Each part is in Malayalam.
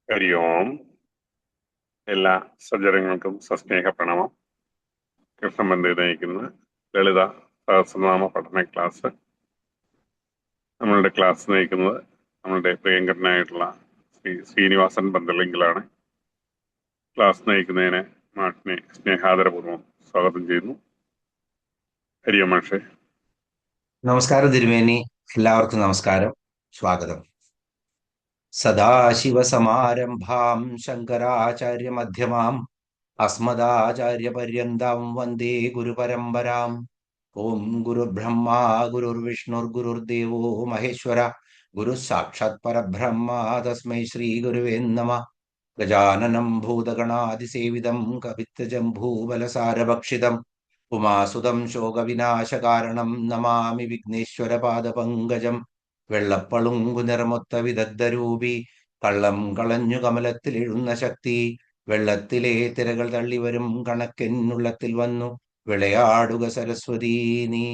ഹരി ഓം. എല്ലാ സജ്ജനങ്ങൾക്കും സസ്നേഹ പ്രണാമം. കൃഷ്ണബന്ധി നയിക്കുന്ന ലളിത സഹസ്രനാമ പഠന ക്ലാസ്. നമ്മളുടെ ക്ലാസ് നയിക്കുന്നത് നമ്മളുടെ പ്രിയങ്കരനായിട്ടുള്ള ശ്രീനിവാസൻ പന്തലെങ്കിലാണ്. ക്ലാസ് നയിക്കുന്നതിന് മാഷിനെ സ്നേഹാദരപൂർവ്വം സ്വാഗതം ചെയ്യുന്നു. ഹരി ഓം മാഷെ. നമസ്കാരം തിരുമേനി, എല്ലാവർക്കും നമസ്കാരം, സ്വാഗതം. സദാശിവസമാരംഭാം ശങ്കരാചാര്യ മധ്യമാം അസ്മദാചാര്യപര്യന്താം വന്ദേ ഗുരുപരമ്പരാം. ഓം ഗുരുബ്രഹ്മ ഗുരുർവിഷ്ണുർഗുരുർദേവോ മഹേശ്വര, ഗുരു സാക്ഷാത് പരബ്രഹ്മ തസ്മൈ ശ്രീ ഗുരുവേ നമഃ. ഗജാനനം ഭൂതഗണാതിസേവിതം കവിത്തജംഭൂബലസാരഭക്ഷിതം ഉമാസുതം ശോകവിനാശകാരണം നമാമി വിഘ്നേശ്വരപാദപങ്കജം. വെള്ളപ്പളുങ്കു നിറമൊത്ത വിദഗ്ധരൂപി കള്ളം കളഞ്ഞു കമലത്തിൽ എഴുന്ന ശക്തി, വെള്ളത്തിലെ തിരകൾ തള്ളിവരും കണക്കെന്നുള്ളത്തിൽ വന്നു വിളയാടുക സരസ്വതീ നീ.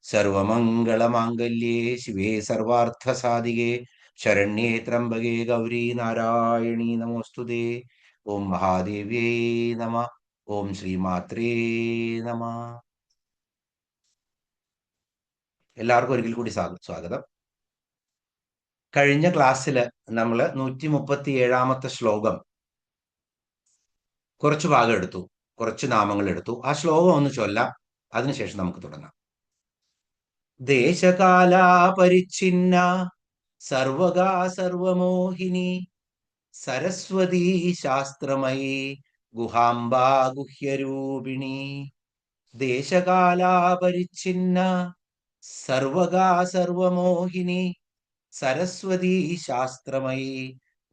സർവമംഗളമാംഗല്യേ ശിവേ സർവാർത്ഥസാധികേ ശരണ്യേ ത്രംബകേ ഗൗരി നാരായണീ നമോസ്തുതേ. ഓം മഹാദേവ്യേ നമ. ഓം ശ്രീമാത്രേ നമ. എല്ലാവർക്കും ഒരിക്കൽ കൂടി സ്വാഗതം. കഴിഞ്ഞ ക്ലാസ്സിൽ നമ്മൾ 137 ശ്ലോകം കുറച്ച് ഭാഗം എടുത്തു, കുറച്ച് നാമങ്ങൾ എടുത്തു. ആ ശ്ലോകം ഒന്ന് ചൊല്ലാം, അതിനുശേഷം നമുക്ക് തുടങ്ങാം. ദേശകാലാപരിച്ഛിന്ന സർവകാ സർവമോഹിനി സരസ്വതീ ശാസ്ത്രമയീ ഗുഹാംബാ ഗുഹ്യരൂപിണി. ദേശകാലാപരിച്ഛിന്ന സർവകാ സർവമോഹിനി സരസ്വതീ ശാസ്ത്രമയീ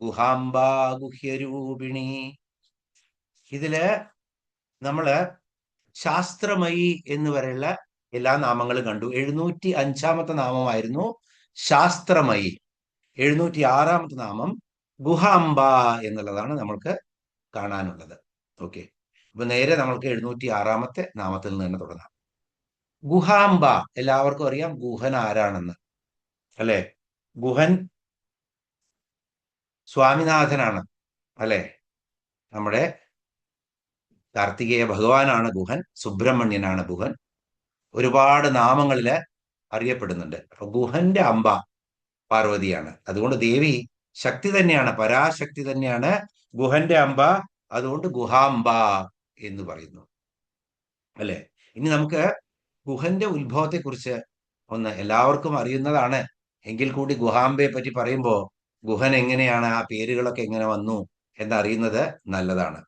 ഗുഹാംബാ ഗുഹ്യരൂപിണി. ഇതില് നമ്മള് ശാസ്ത്രമയി എന്ന് വരെയുള്ള എല്ലാ നാമങ്ങളും കണ്ടു. 705 നാമമായിരുന്നു ശാസ്ത്രമയി. 706 നാമം ഗുഹാംബ എന്നുള്ളതാണ് നമ്മൾക്ക് കാണാനുള്ളത്. ഓക്കെ, അപ്പൊ നേരെ നമ്മൾക്ക് 706 നാമത്തിൽ നിന്ന് തന്നെ തുടങ്ങാം. ഗുഹാംബ, എല്ലാവർക്കും അറിയാം ഗുഹൻ ആരാണെന്ന്, അല്ലെ? ഗുഹൻ സ്വാമിനാഥനാണ്, അല്ലെ? നമ്മുടെ കാർത്തികേയ ഭഗവാനാണ് ഗുഹൻ, സുബ്രഹ്മണ്യനാണ് ഗുഹൻ. ഒരുപാട് നാമങ്ങളില് അറിയപ്പെടുന്നുണ്ട്. അപ്പൊ ഗുഹന്റെ അമ്പ പാർവതിയാണ്. അതുകൊണ്ട് ദേവി ശക്തി തന്നെയാണ്, പരാശക്തി തന്നെയാണ് ഗുഹന്റെ അമ്പ. അതുകൊണ്ട് ഗുഹാംബ എന്ന് പറയുന്നു, അല്ലെ? ഇനി നമുക്ക് ഗുഹന്റെ ഉത്ഭവത്തെ കുറിച്ച് ഒന്ന്, എല്ലാവർക്കും അറിയുന്നതാണ് എങ്കിൽ കൂടി ഗുഹാംബയെ പറ്റി പറയുമ്പോൾ ഗുഹൻ എങ്ങനെയാണ്, ആ പേരുകളൊക്കെ എങ്ങനെ വന്നു എന്നറിയുന്നത് നല്ലതാണ്.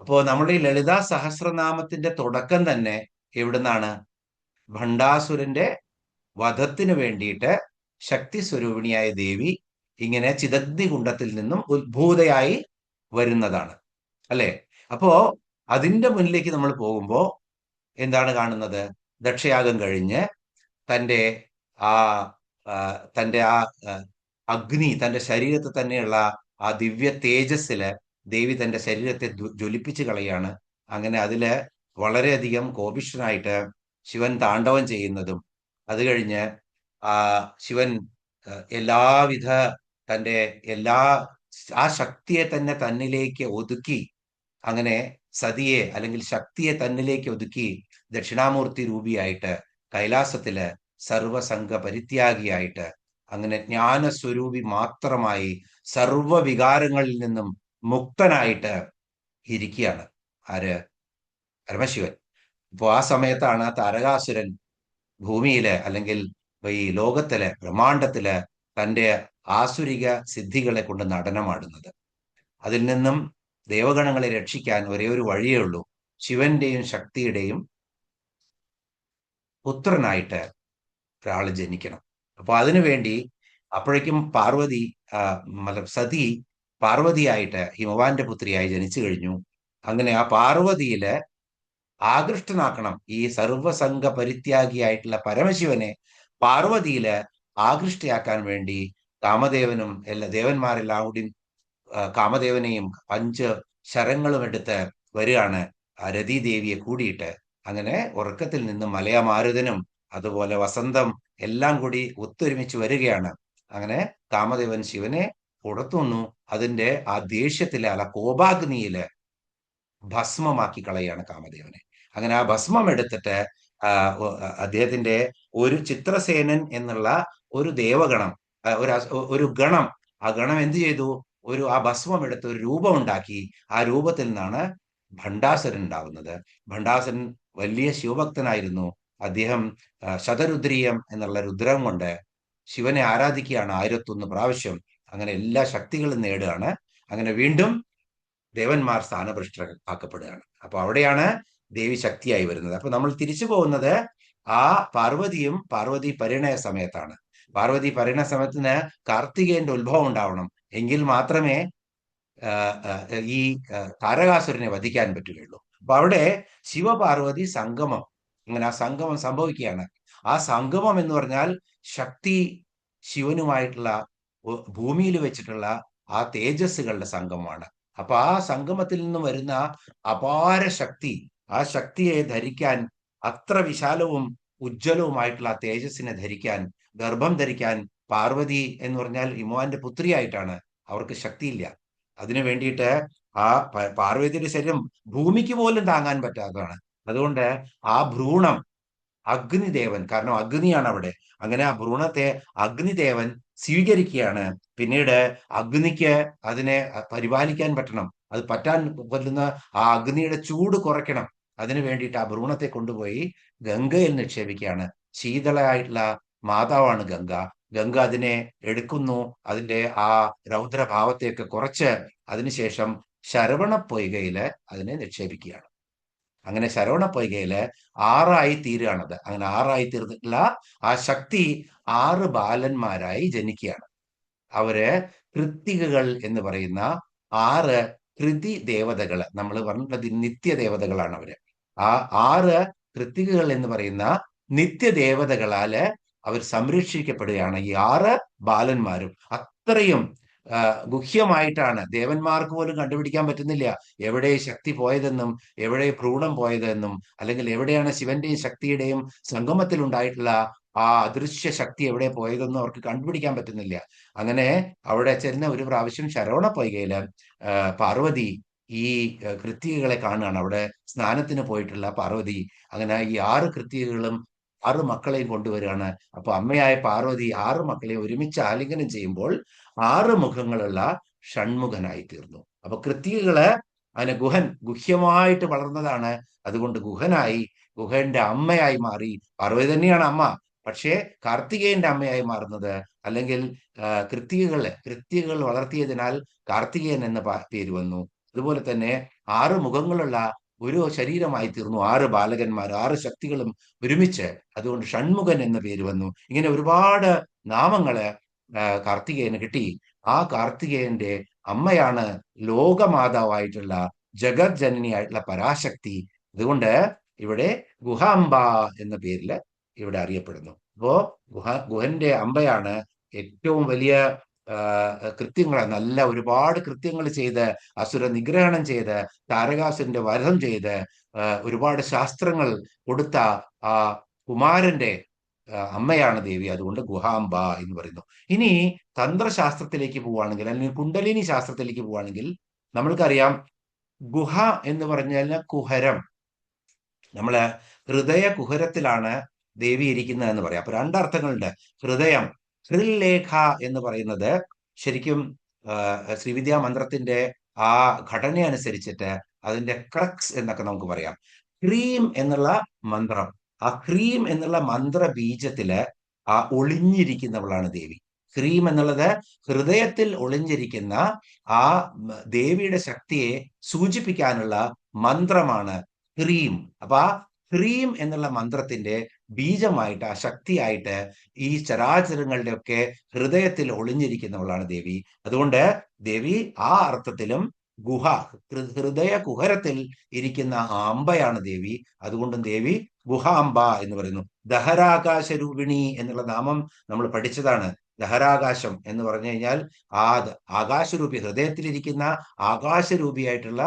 അപ്പോ നമ്മുടെ ഈ ലളിതാ സഹസ്രനാമത്തിന്റെ തുടക്കം തന്നെ എവിടുന്നാണ്? ഭണ്ഡാസുരന്റെ വധത്തിന് വേണ്ടിയിട്ട് ശക്തി സ്വരൂപിണിയായ ദേവി ഇങ്ങനെ ചിദഗ്നികുണ്ഡത്തിൽ നിന്നും ഉദ്ഭൂതയായി വരുന്നതാണ്, അല്ലെ? അപ്പോ അതിന്റെ മുന്നിലേക്ക് നമ്മൾ പോകുമ്പോ എന്താണ് കാണുന്നത്? ദക്ഷയാഗം കഴിഞ്ഞ് തൻ്റെ ആ തൻ്റെ ആ അഗ്നി, തൻ്റെ ശരീരത്തിൽ തന്നെയുള്ള ആ ദിവ്യ തേജസ്സില് ദേവി തൻ്റെ ശരീരത്തെ ജ്വലിപ്പിച്ച് കളയാണ്. അങ്ങനെ അതില് വളരെയധികം കോപിഷ്ഠനായിട്ട് ശിവൻ താണ്ഡവം ചെയ്യുന്നതും, അത് കഴിഞ്ഞ് ആ ശിവൻ എല്ലാവിധ തൻ്റെ ആ ശക്തിയെ തന്നെ തന്നിലേക്ക് ഒതുക്കി, അങ്ങനെ സതിയെ അല്ലെങ്കിൽ ശക്തിയെ തന്നിലേക്ക് ഒതുക്കി ദക്ഷിണാമൂർത്തി രൂപിയായിട്ട് കൈലാസത്തില് സർവസംഘ പരിത്യാഗിയായിട്ട് അങ്ങനെ ജ്ഞാനസ്വരൂപി മാത്രമായി സർവവികാരങ്ങളിൽ നിന്നും മുക്തനായിട്ട് ഇരിക്കുകയാണ് ആര്? പരമശിവൻ. അപ്പോൾ ആ സമയത്താണ് താരകാസുരൻ ഭൂമിയില് അല്ലെങ്കിൽ ഈ ലോകത്തില് ബ്രഹ്മാണ്ടത്തില് തൻ്റെ ആസുരിക സിദ്ധികളെ കൊണ്ട് നടനമാടുന്നത്. അതിൽ നിന്നും ദേവഗണങ്ങളെ രക്ഷിക്കാൻ ഒരേ ഒരു വഴിയേ ഉള്ളൂ, ശിവന്റെയും ശക്തിയുടെയും പുത്രനായിട്ട് ഒരാൾ ജനിക്കണം. അപ്പൊ അതിനുവേണ്ടി അപ്പോഴേക്കും പാർവതി സതി പാർവതിയായിട്ട് ഹിമവാന്റെ പുത്രിയായി ജനിച്ചു കഴിഞ്ഞു. അങ്ങനെ ആ പാർവതിയില് ആകൃഷ്ടനാക്കണം, ഈ സർവസംഘ പരിത്യാഗിയായിട്ടുള്ള പരമശിവനെ പാർവതിയില് ആകൃഷ്ടയാക്കാൻ വേണ്ടി കാമദേവനും എല്ലാ ദേവന്മാരെല്ലാം കൂടി കാമദേവനെയും 5 ശരങ്ങളും എടുത്ത് വരികയാണ് ആ രതീദേവിയെ കൂടിയിട്ട്. അങ്ങനെ ഉറക്കത്തിൽ നിന്ന് മലയമാരുതനും അതുപോലെ വസന്തം എല്ലാം കൂടി ഒത്തൊരുമിച്ച് വരികയാണ്. അങ്ങനെ കാമദേവൻ ശിവനെ കൊടുത്തുനിന്നു അതിന്റെ ആ ദേഷ്യത്തില് അല്ല കോപാഗ്നിയില് ഭസ്മമാക്കി കളയാണ് കാമദേവനെ. അങ്ങനെ ആ ഭസ്മം എടുത്തിട്ട് അദ്ദേഹത്തിന്റെ ഒരു ചിത്രസേനൻ എന്നുള്ള ഒരു ദേവഗണം, ഒരു ഗണം, ആ ഗണം എന്ത് ചെയ്തു, ആ ഭസ്മം എടുത്ത് ഒരു രൂപം ഉണ്ടാക്കി. ആ രൂപത്തിൽ നിന്നാണ് ഭണ്ഡാസുരൻ ഉണ്ടാവുന്നത്. ഭണ്ഡാസുരൻ വലിയ ശിവഭക്തനായിരുന്നു. അദ്ദേഹം ശതരുദ്രീയം എന്നുള്ള രുദ്രം കൊണ്ട് ശിവനെ ആരാധിക്കുകയാണ് 1001 പ്രാവശ്യം. അങ്ങനെ എല്ലാ ശക്തികളും നേടുകയാണ്. അങ്ങനെ വീണ്ടും ദേവന്മാർ സ്ഥാനഭ്രഷ്ടരാക്കപ്പെടുകയാണ്. അപ്പൊ അവിടെയാണ് ദേവി ശക്തിയായി വരുന്നത്. അപ്പൊ നമ്മൾ തിരിച്ചു പോകുന്നത് ആ പാർവതി പരിണയ സമയത്താണ്. പാർവതി പരിണയ സമയത്തിന് കാർത്തികേയന്റെ ഉത്ഭവം ഉണ്ടാവണം. എങ്കിൽ മാത്രമേ ഈ താരകാസുരനെ വധിക്കാൻ പറ്റുകയുള്ളൂ. അപ്പൊ അവിടെ ശിവപാർവതി സംഗമം, അങ്ങനെ ആ സംഗമം സംഭവിക്കുകയാണ്. ആ സംഗമം എന്ന് പറഞ്ഞാൽ ശക്തി ശിവനുമായിട്ടുള്ള ഭൂമിയിൽ വെച്ചിട്ടുള്ള ആ തേജസ്സുകളുടെ സംഗമമാണ്. അപ്പൊ ആ സംഗമത്തിൽ നിന്നും വരുന്ന അപാര ശക്തി, ആ ശക്തിയെ ധരിക്കാൻ, അത്ര വിശാലവും ഉജ്ജ്വലവുമായിട്ടുള്ള ആ തേജസ്സിനെ ധരിക്കാൻ, ഗർഭം ധരിക്കാൻ പാർവതി എന്ന് പറഞ്ഞാൽ ഹിമവാന്റെ പുത്രിയായിട്ടാണ്. അവർക്ക് ശക്തിയില്ല. അതിനു വേണ്ടിയിട്ട് ആ പാർവതിയുടെ ശരീരം ഭൂമിക്ക് പോലും താങ്ങാൻ പറ്റാത്തതാണ്. അതുകൊണ്ട് ആ ഭ്രൂണം അഗ്നിദേവൻ, കാരണം അഗ്നിയാണ് അവിടെ, അങ്ങനെ ആ ഭ്രൂണത്തെ അഗ്നിദേവൻ സ്വീകരിക്കുകയാണ്. പിന്നീട് അഗ്നിക്ക് അതിനെ പരിപാലിക്കാൻ പറ്റണം. അത് പറ്റാൻ പറ്റുന്ന ആ അഗ്നിയുടെ ചൂട് കുറയ്ക്കണം. അതിനു വേണ്ടിയിട്ട് ആ ഭ്രൂണത്തെ കൊണ്ടുപോയി ഗംഗയിൽ നിക്ഷേപിക്കുകയാണ്. ശീതളയായിട്ടുള്ള മാതാവാണ് ഗംഗ. ഗംഗ അതിനെ എടുക്കുന്നു, അതിന്റെ ആ രൗദ്രഭാവത്തെയൊക്കെ കുറച്ച് അതിനുശേഷം ശരവണ പൊയ്കയില് അതിനെ നിക്ഷേപിക്കുകയാണ്. അങ്ങനെ ശരവണ പൊയ്കയില് 6 തീരുകയാണത്. അങ്ങനെ 6 തീർന്നിട്ടുള്ള ആ ശക്തി 6 ബാലന്മാരായി ജനിക്കുകയാണ്. അവര് കൃത്തികകൾ എന്ന് പറയുന്ന 6 കൃതി ദേവതകള്, നമ്മൾ പറഞ്ഞിട്ടുള്ളത് നിത്യദേവതകളാണ് അവര്. ആ 6 കൃത്തികകൾ എന്ന് പറയുന്ന നിത്യദേവതകളാല് അവർ സംരക്ഷിക്കപ്പെടുകയാണ്, ഈ 6 ബാലന്മാരും. അത്രയും ഗുഹ്യമായിട്ടാണ്, ദേവന്മാർക്ക് പോലും കണ്ടുപിടിക്കാൻ പറ്റുന്നില്ല എവിടെ ശക്തി പോയതെന്നും എവിടെ ഭ്രൂണം പോയതെന്നും, അല്ലെങ്കിൽ എവിടെയാണ് ശിവന്റെയും ശക്തിയുടെയും സംഗമത്തിൽ ഉണ്ടായിട്ടുള്ള ആ അദൃശ്യ ശക്തി എവിടെ പോയതെന്നും അവർക്ക് കണ്ടുപിടിക്കാൻ പറ്റുന്നില്ല. അങ്ങനെ അവിടെ ചെന്ന ഒരു പ്രാവശ്യം ശരവണ പൊയ്കയില് പാർവതി ഈ കൃത്തികകളെ കാണുകയാണ്. അവിടെ സ്നാനത്തിന് പോയിട്ടുള്ള പാർവതി അങ്ങനെ ഈ 6 കൃത്തികകളും 6 മക്കളെയും കൊണ്ടുവരികയാണ്. അപ്പൊ അമ്മയായ പാർവതി 6 മക്കളെയും ഒരുമിച്ച് ആലിംഗനം ചെയ്യുമ്പോൾ 6 മുഖങ്ങളുള്ള ഷൺമുഖനായി തീർന്നു. അപ്പൊ കൃത്തികകള് അതിനെ ഗുഹ്യമായിട്ട് വളർന്നതാണ്. അതുകൊണ്ട് ഗുഹന്റെ അമ്മയായി മാറി. പാർവതി തന്നെയാണ് അമ്മ, പക്ഷേ കാർത്തികേയന്റെ അമ്മയായി മാറുന്നത്, അല്ലെങ്കിൽ കൃത്തികകൾ വളർത്തിയതിനാൽ കാർത്തികേയൻ എന്ന പേര് വന്നു. അതുപോലെ തന്നെ 6 മുഖങ്ങളുള്ള ഒരു ശരീരമായി തീർന്നു 6 ബാലകന്മാർ, 6 ശക്തികളും ഒരുമിച്ച്. അതുകൊണ്ട് ഷൺമുഖൻ എന്ന പേര് വന്നു. ഇങ്ങനെ ഒരുപാട് നാമങ്ങള് കാർത്തികേയന് കിട്ടി. ആ കാർത്തികേയന്റെ അമ്മയാണ് ലോകമാതാവായിട്ടുള്ള ജഗത് ജനനിയായിട്ടുള്ള പരാശക്തി. അതുകൊണ്ട് ഇവിടെ ഗുഹാംബ എന്ന പേരിൽ ഇവിടെ അറിയപ്പെടുന്നു. അപ്പോ ഗുഹന്റെ അമ്പയാണ് ഏറ്റവും വലിയ കൃത്യങ്ങൾ, നല്ല ഒരുപാട് കൃത്യങ്ങൾ ചെയ്ത് അസുര നിഗ്രഹണം ചെയ്ത് താരകാസുരന്റെ വധം ചെയ്ത് ഒരുപാട് ശാസ്ത്രങ്ങൾ കൊടുത്ത ആ കുമാരന്റെ അമ്മയാണ് ദേവി. അതുകൊണ്ട് ഗുഹാംബ എന്ന് പറയുന്നു. ഇനി തന്ത്രശാസ്ത്രത്തിലേക്ക് പോവുകയാണെങ്കിൽ, അല്ലെങ്കിൽ കുണ്ടലിനി ശാസ്ത്രത്തിലേക്ക് പോവുകയാണെങ്കിൽ നമ്മൾക്കറിയാം ഗുഹ എന്ന് പറഞ്ഞാൽ കുഹരം, നമ്മള് ഹൃദയ കുഹരത്തിലാണ് ദേവി ഇരിക്കുന്നത് എന്ന് പറയാം. അപ്പൊ 2 അർത്ഥങ്ങളുണ്ട്. ഹൃദയം, ഹൃല്ലേഖ എന്ന് പറയുന്നത് ശരിക്കും ശ്രീവിദ്യാ മന്ത്രത്തിന്റെ ആ ഘടന അനുസരിച്ചിട്ട് അതിന്റെ ക്രക്സ് എന്നൊക്കെ നമുക്ക് പറയാം. ഹ്രീം എന്നുള്ള മന്ത്രം, ആ ഹ്രീം എന്നുള്ള മന്ത്ര ബീജത്തില് ആ ഒളിഞ്ഞിരിക്കുന്നവളാണ് ദേവി. ഹ്രീം എന്നുള്ളത് ഹൃദയത്തിൽ ഒളിഞ്ഞിരിക്കുന്ന ആ ദേവിയുടെ ശക്തിയെ സൂചിപ്പിക്കാനുള്ള മന്ത്രമാണ് ഹ്രീം. അപ്പൊ ആ ഹ്രീം എന്നുള്ള മന്ത്രത്തിന്റെ ബീജമായിട്ട്, ആ ശക്തിയായിട്ട് ഈ ചരാചരങ്ങളുടെ ഒക്കെ ഹൃദയത്തിൽ ഒളിഞ്ഞിരിക്കുന്നവളാണ് ദേവി. അതുകൊണ്ട് ദേവി ആ അർത്ഥത്തിലും ഹൃദയ കുഹരത്തിൽ ഇരിക്കുന്ന ആ അമ്പയാണ് ദേവി. അതുകൊണ്ടും ദേവി ഗുഹാംബ എന്ന് പറയുന്നു. ദഹരാകാശ രൂപിണി എന്നുള്ള നാമം നമ്മൾ പഠിച്ചതാണ്. ദഹരാകാശം എന്ന് പറഞ്ഞു കഴിഞ്ഞാൽ ആ ആകാശരൂപി, ഹൃദയത്തിലിരിക്കുന്ന ആകാശരൂപിയായിട്ടുള്ള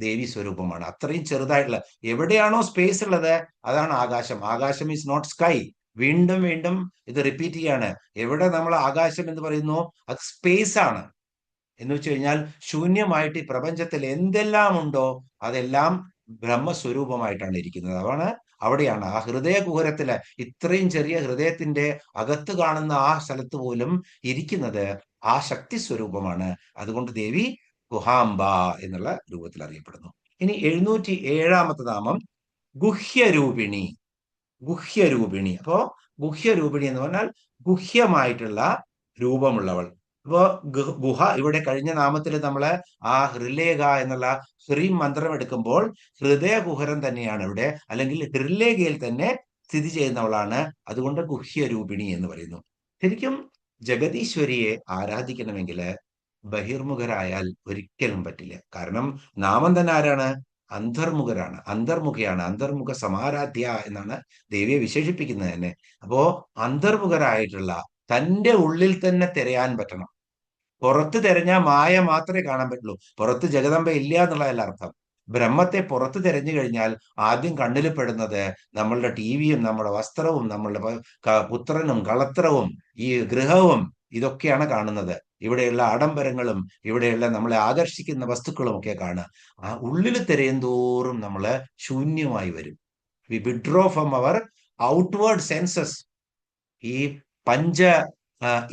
ദേവി സ്വരൂപമാണ്. അത്രയും ചെറുതായിട്ടുള്ള, എവിടെയാണോ സ്പേസ് ഉള്ളത് അതാണ് ആകാശം. ആകാശം ഈസ് നോട്ട് സ്കൈ. വീണ്ടും വീണ്ടും ഇത് റിപ്പീറ്റ് ചെയ്യാണ്. എവിടെ നമ്മൾ ആകാശം എന്ന് പറയുന്നു അത് സ്പേസ് ആണ്. എന്ന് വെച്ച് കഴിഞ്ഞാൽ ശൂന്യമായിട്ട് ഈ പ്രപഞ്ചത്തിൽ എന്തെല്ലാം ഉണ്ടോ അതെല്ലാം ബ്രഹ്മസ്വരൂപമായിട്ടാണ് ഇരിക്കുന്നത്. അവിടെയാണ് ആ ഹൃദയകുഹരത്തില്, ഇത്രയും ചെറിയ ഹൃദയത്തിന്റെ അകത്ത് കാണുന്ന ആ സ്ഥലത്ത് പോലും ഇരിക്കുന്നത് ആ ശക്തി സ്വരൂപമാണ്. അതുകൊണ്ട് ദേവി ഗുഹാംബ എന്നുള്ള രൂപത്തിൽ അറിയപ്പെടുന്നു. ഇനി 707 നാമം ഗുഹ്യരൂപിണി. ഗുഹ്യരൂപിണി. അപ്പോ ഗുഹ്യരൂപിണി എന്ന് പറഞ്ഞാൽ ഗുഹ്യമായിട്ടുള്ള രൂപമുള്ളവൾ. അപ്പോ ഗുഹ, ഇവിടെ കഴിഞ്ഞ നാമത്തിൽ നമ്മള് ആ ഹൃലേഖ എന്നുള്ള ഹ്രീം മന്ത്രം എടുക്കുമ്പോൾ ഹൃദയകുഹരം തന്നെയാണ് ഇവിടെ, അല്ലെങ്കിൽ ഹൃലേഖയിൽ തന്നെ സ്ഥിതി ചെയ്യുന്നവളാണ്. അതുകൊണ്ട് ഗുഹ്യരൂപിണി എന്ന് പറയുന്നു. ശരിക്കും ജഗദീശ്വരിയെ ആരാധിക്കണമെങ്കിൽ ബഹിർമുഖരായാൽ ഒരിക്കലും പറ്റില്ല. കാരണം നാമം തന്നെ ആരാണ്? അന്തർമുഖരാണ്, അന്തർമുഖയാണ്. അന്തർമുഖ സമാരാധ്യ എന്നാണ് ദേവിയെ വിശേഷിപ്പിക്കുന്നത് തന്നെ. അപ്പോ അന്തർമുഖരായിട്ടുള്ള, തന്റെ ഉള്ളിൽ തന്നെ തിരയാൻ പറ്റണം. പുറത്ത് തിരഞ്ഞാൽ മായ മാത്രമേ കാണാൻ പറ്റുള്ളൂ. പുറത്ത് ജഗദമ്പ ഇല്ല എന്നുള്ളതല്ല അർത്ഥം. ബ്രഹ്മത്തെ പുറത്ത് തിരഞ്ഞു കഴിഞ്ഞാൽ ആദ്യം കണ്ണിൽ പെടുന്നത് നമ്മളുടെ ടിവിയും നമ്മുടെ വസ്ത്രവും നമ്മളുടെ പുത്രനും കളത്രവും ഈ ഗൃഹവും ഇതൊക്കെയാണ് കാണുന്നത്. ഇവിടെയുള്ള ആഡംബരങ്ങളും ഇവിടെയുള്ള നമ്മളെ ആകർഷിക്കുന്ന വസ്തുക്കളും ഒക്കെ കാണുക. ആ ഉള്ളിൽ തിരയുന്തോറും നമ്മള് ശൂന്യമായി വരും. We withdraw from our outward senses. ഈ പഞ്ച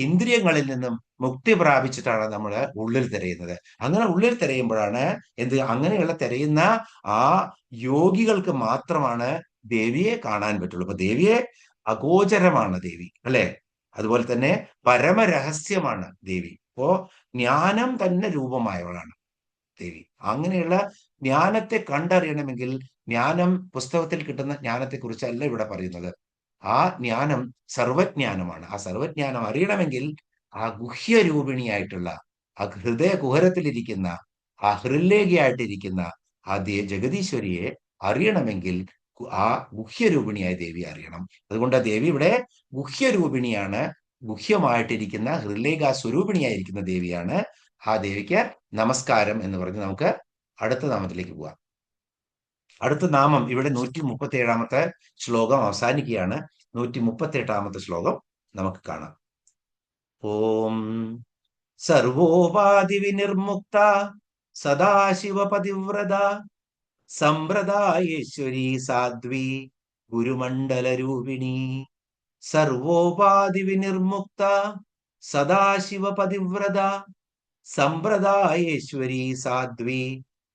ഇന്ദ്രിയങ്ങളിൽ നിന്നും മുക്തി പ്രാപിച്ചിട്ടാണ് നമ്മൾ ഉള്ളിൽ തിരയുന്നത്. അങ്ങനെ ഉള്ളിൽ തിരയുമ്പോഴാണ് അങ്ങനെയുള്ള തിരയുന്ന ആ യോഗികൾക്ക് മാത്രമാണ് ദേവിയെ കാണാൻ പറ്റുള്ളൂ. അപ്പൊ ദേവിയെ അഗോചരമാണ് ദേവി, അല്ലെ? അതുപോലെ തന്നെ പരമരഹസ്യമാണ് ദേവി. അപ്പോ ജ്ഞാനം തന്നെ രൂപമായവളാണ് ദേവി. അങ്ങനെയുള്ള ജ്ഞാനത്തെ കണ്ടറിയണമെങ്കിൽ, ജ്ഞാനം പുസ്തകത്തിൽ കിട്ടുന്ന ജ്ഞാനത്തെ കുറിച്ചല്ല ഇവിടെ പറയുന്നത്. ആ ജ്ഞാനം സർവജ്ഞാനമാണ്. ആ സർവജ്ഞാനം അറിയണമെങ്കിൽ ആ ഗുഹ്യരൂപിണിയായിട്ടുള്ള, ആ ഹൃദയ കുഹരത്തിലിരിക്കുന്ന, ആ ഹൃല്ലേഖയായിട്ടിരിക്കുന്ന ആ ജഗദീശ്വരിയെ അറിയണമെങ്കിൽ ആ ഗുഹ്യരൂപിണിയായ ദേവിയെ അറിയണം. അതുകൊണ്ട് ദേവി ഇവിടെ ഗുഹ്യരൂപിണിയാണ്. ഗുഹ്യമായിട്ടിരിക്കുന്ന ഹൃല്ലേഖ സ്വരൂപിണിയായിരിക്കുന്ന ദേവിയാണ്. ആ ദേവിക്ക് നമസ്കാരം എന്ന് പറഞ്ഞ് നമുക്ക് അടുത്ത നാമത്തിലേക്ക് പോവാം. അടുത്ത നാമം ഇവിടെ 137 ശ്ലോകം അവസാനിക്കുകയാണ്. 138 ശ്ലോകം നമുക്ക് കാണാം. ഓം സർവോപാധി വിനിർമുക്ത സദാശിവ പതിവ്രത സമ്പ്രദായേശ്വരി സാധ്വി ഗുരുമണ്ഡല രൂപിണി. സർവോപാധി വിനിർമുക്ത സദാശിവ പതിവ്രത സമ്പ്രദായേശ്വരി സാധ്വി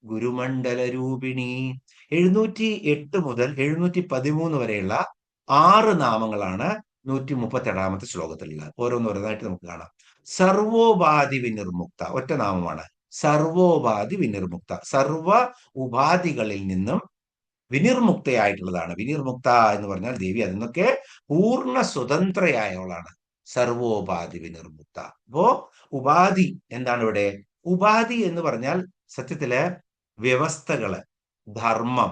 ഗുരുമണ്ഡല രൂപിണി. 708 മുതൽ 713 വരെയുള്ള 6 നാമങ്ങളാണ് 138 ശ്ലോകത്തിലുള്ളത്. ഓരോന്നോരോന്നായിട്ട് നമുക്ക് കാണാം. സർവോപാധി വിനിർമുക്ത ഒറ്റ നാമമാണ്. സർവോപാധി വിനിർമുക്ത, സർവ ഉപാധികളിൽ നിന്നും വിനിർമുക്തയായിട്ടുള്ളതാണ്. വിനിർമുക്ത എന്ന് പറഞ്ഞാൽ ദേവി അതിൽ നിന്നൊക്കെ പൂർണ്ണ സ്വതന്ത്രയായവളാണ്. സർവോപാധി വിനിർമുക്ത. അപ്പോ ഉപാധി എന്താണ് ഇവിടെ? ഉപാധി എന്ന് പറഞ്ഞാൽ സത്യത്തില് വ്യവസ്ഥകള്, ധർമ്മം,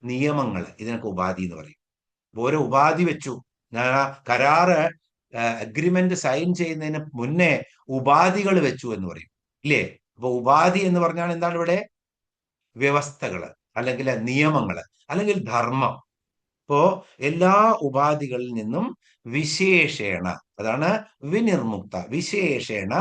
നിയമങ്ങള്, ഇതിനൊക്കെ ഉപാധി എന്ന് പറയും. ഓരോ ഉപാധി വെച്ചു. ഞാൻ ആ കരാറ് അഗ്രിമെന്റ് സൈൻ ചെയ്യുന്നതിന് മുന്നേ ഉപാധികൾ വെച്ചു എന്ന് പറയും, ഇല്ലേ? അപ്പൊ ഉപാധി എന്ന് പറഞ്ഞാൽ എന്താണ് ഇവിടെ? വ്യവസ്ഥകള്, അല്ലെങ്കിൽ നിയമങ്ങള്, അല്ലെങ്കിൽ ധർമ്മം. ഇപ്പോ എല്ലാ ഉപാധികളിൽ നിന്നും വിശേഷേണ, അതാണ് വിനിർമുക്ത, വിശേഷേണ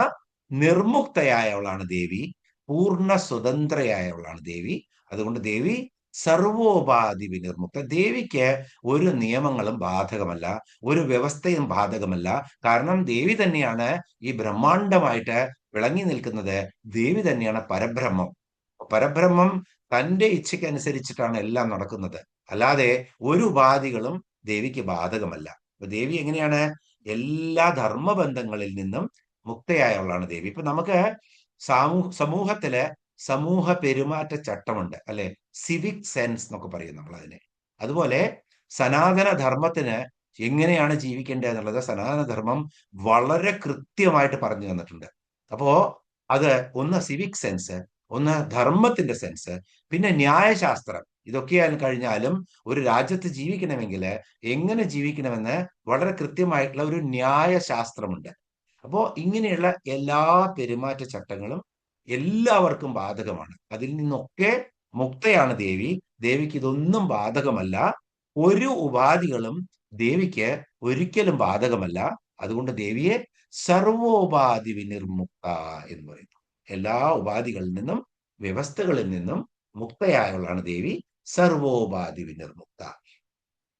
നിർമുക്തയായവളാണ് ദേവി. പൂർണ്ണ സ്വതന്ത്രയായവളാണ് ദേവി. അതുകൊണ്ട് ദേവി സർവോപാധി വിനിർമുക്ത. ദേവിക്ക് ഒരു നിയമങ്ങളും ബാധകമല്ല, ഒരു വ്യവസ്ഥയും ബാധകമല്ല. കാരണം ദേവി തന്നെയാണ് ഈ ബ്രഹ്മാണ്ടമായിട്ട് വിളങ്ങി നിൽക്കുന്നത്. ദേവി തന്നെയാണ് പരബ്രഹ്മം. പരബ്രഹ്മം തന്റെ ഇച്ഛയ്ക്കനുസരിച്ചിട്ടാണ് എല്ലാം നടക്കുന്നത്. അല്ലാതെ ഒരു ഉപാധികളും ദേവിക്ക് ബാധകമല്ല. അപ്പൊ ദേവി എങ്ങനെയാണ്? എല്ലാ ധർമ്മബന്ധങ്ങളിൽ നിന്നും മുക്തയായവളാണ് ദേവി. ഇപ്പൊ നമുക്ക് സമൂഹത്തില് സമൂഹ പെരുമാറ്റ ചട്ടമുണ്ട്, അല്ലെ? സിവിക് സെൻസ് എന്നൊക്കെ പറയും നമ്മൾ അതിനെ. അതുപോലെ സനാതന ധർമ്മത്തിന് എങ്ങനെയാണ് ജീവിക്കേണ്ടത് എന്നുള്ളത് സനാതന ധർമ്മം വളരെ കൃത്യമായിട്ട് പറഞ്ഞു തന്നിട്ടുണ്ട്. അപ്പോ അത് ഒന്ന് സിവിക് സെൻസ്, ഒന്ന് ധർമ്മത്തിന്റെ സെൻസ്, പിന്നെ ന്യായശാസ്ത്രം. ഇതൊക്കെ കഴിഞ്ഞാലും ഒരു രാജ്യത്ത് ജീവിക്കണമെങ്കിൽ എങ്ങനെ ജീവിക്കണമെന്ന് വളരെ കൃത്യമായിട്ടുള്ള ഒരു ന്യായശാസ്ത്രമുണ്ട്. അപ്പോ ഇങ്ങനെയുള്ള എല്ലാ പെരുമാറ്റ ചട്ടങ്ങളും എല്ലാവർക്കും ബാധകമാണ്. അതിൽ നിന്നൊക്കെ മുക്തയാണ് ദേവി. ദേവിക്ക് ഇതൊന്നും ബാധകമല്ല. ഒരു ഉപാധികളും ദേവിക്ക് ഒരിക്കലും ബാധകമല്ല. അതുകൊണ്ട് ദേവിയെ സർവോപാധി വിനിർമുക്ത എന്ന് പറയുന്നു. എല്ലാ ഉപാധികളിൽ നിന്നും വ്യവസ്ഥകളിൽ നിന്നും മുക്തയായുള്ളതാണ് ദേവി സർവോപാധി വിനിർമുക്ത.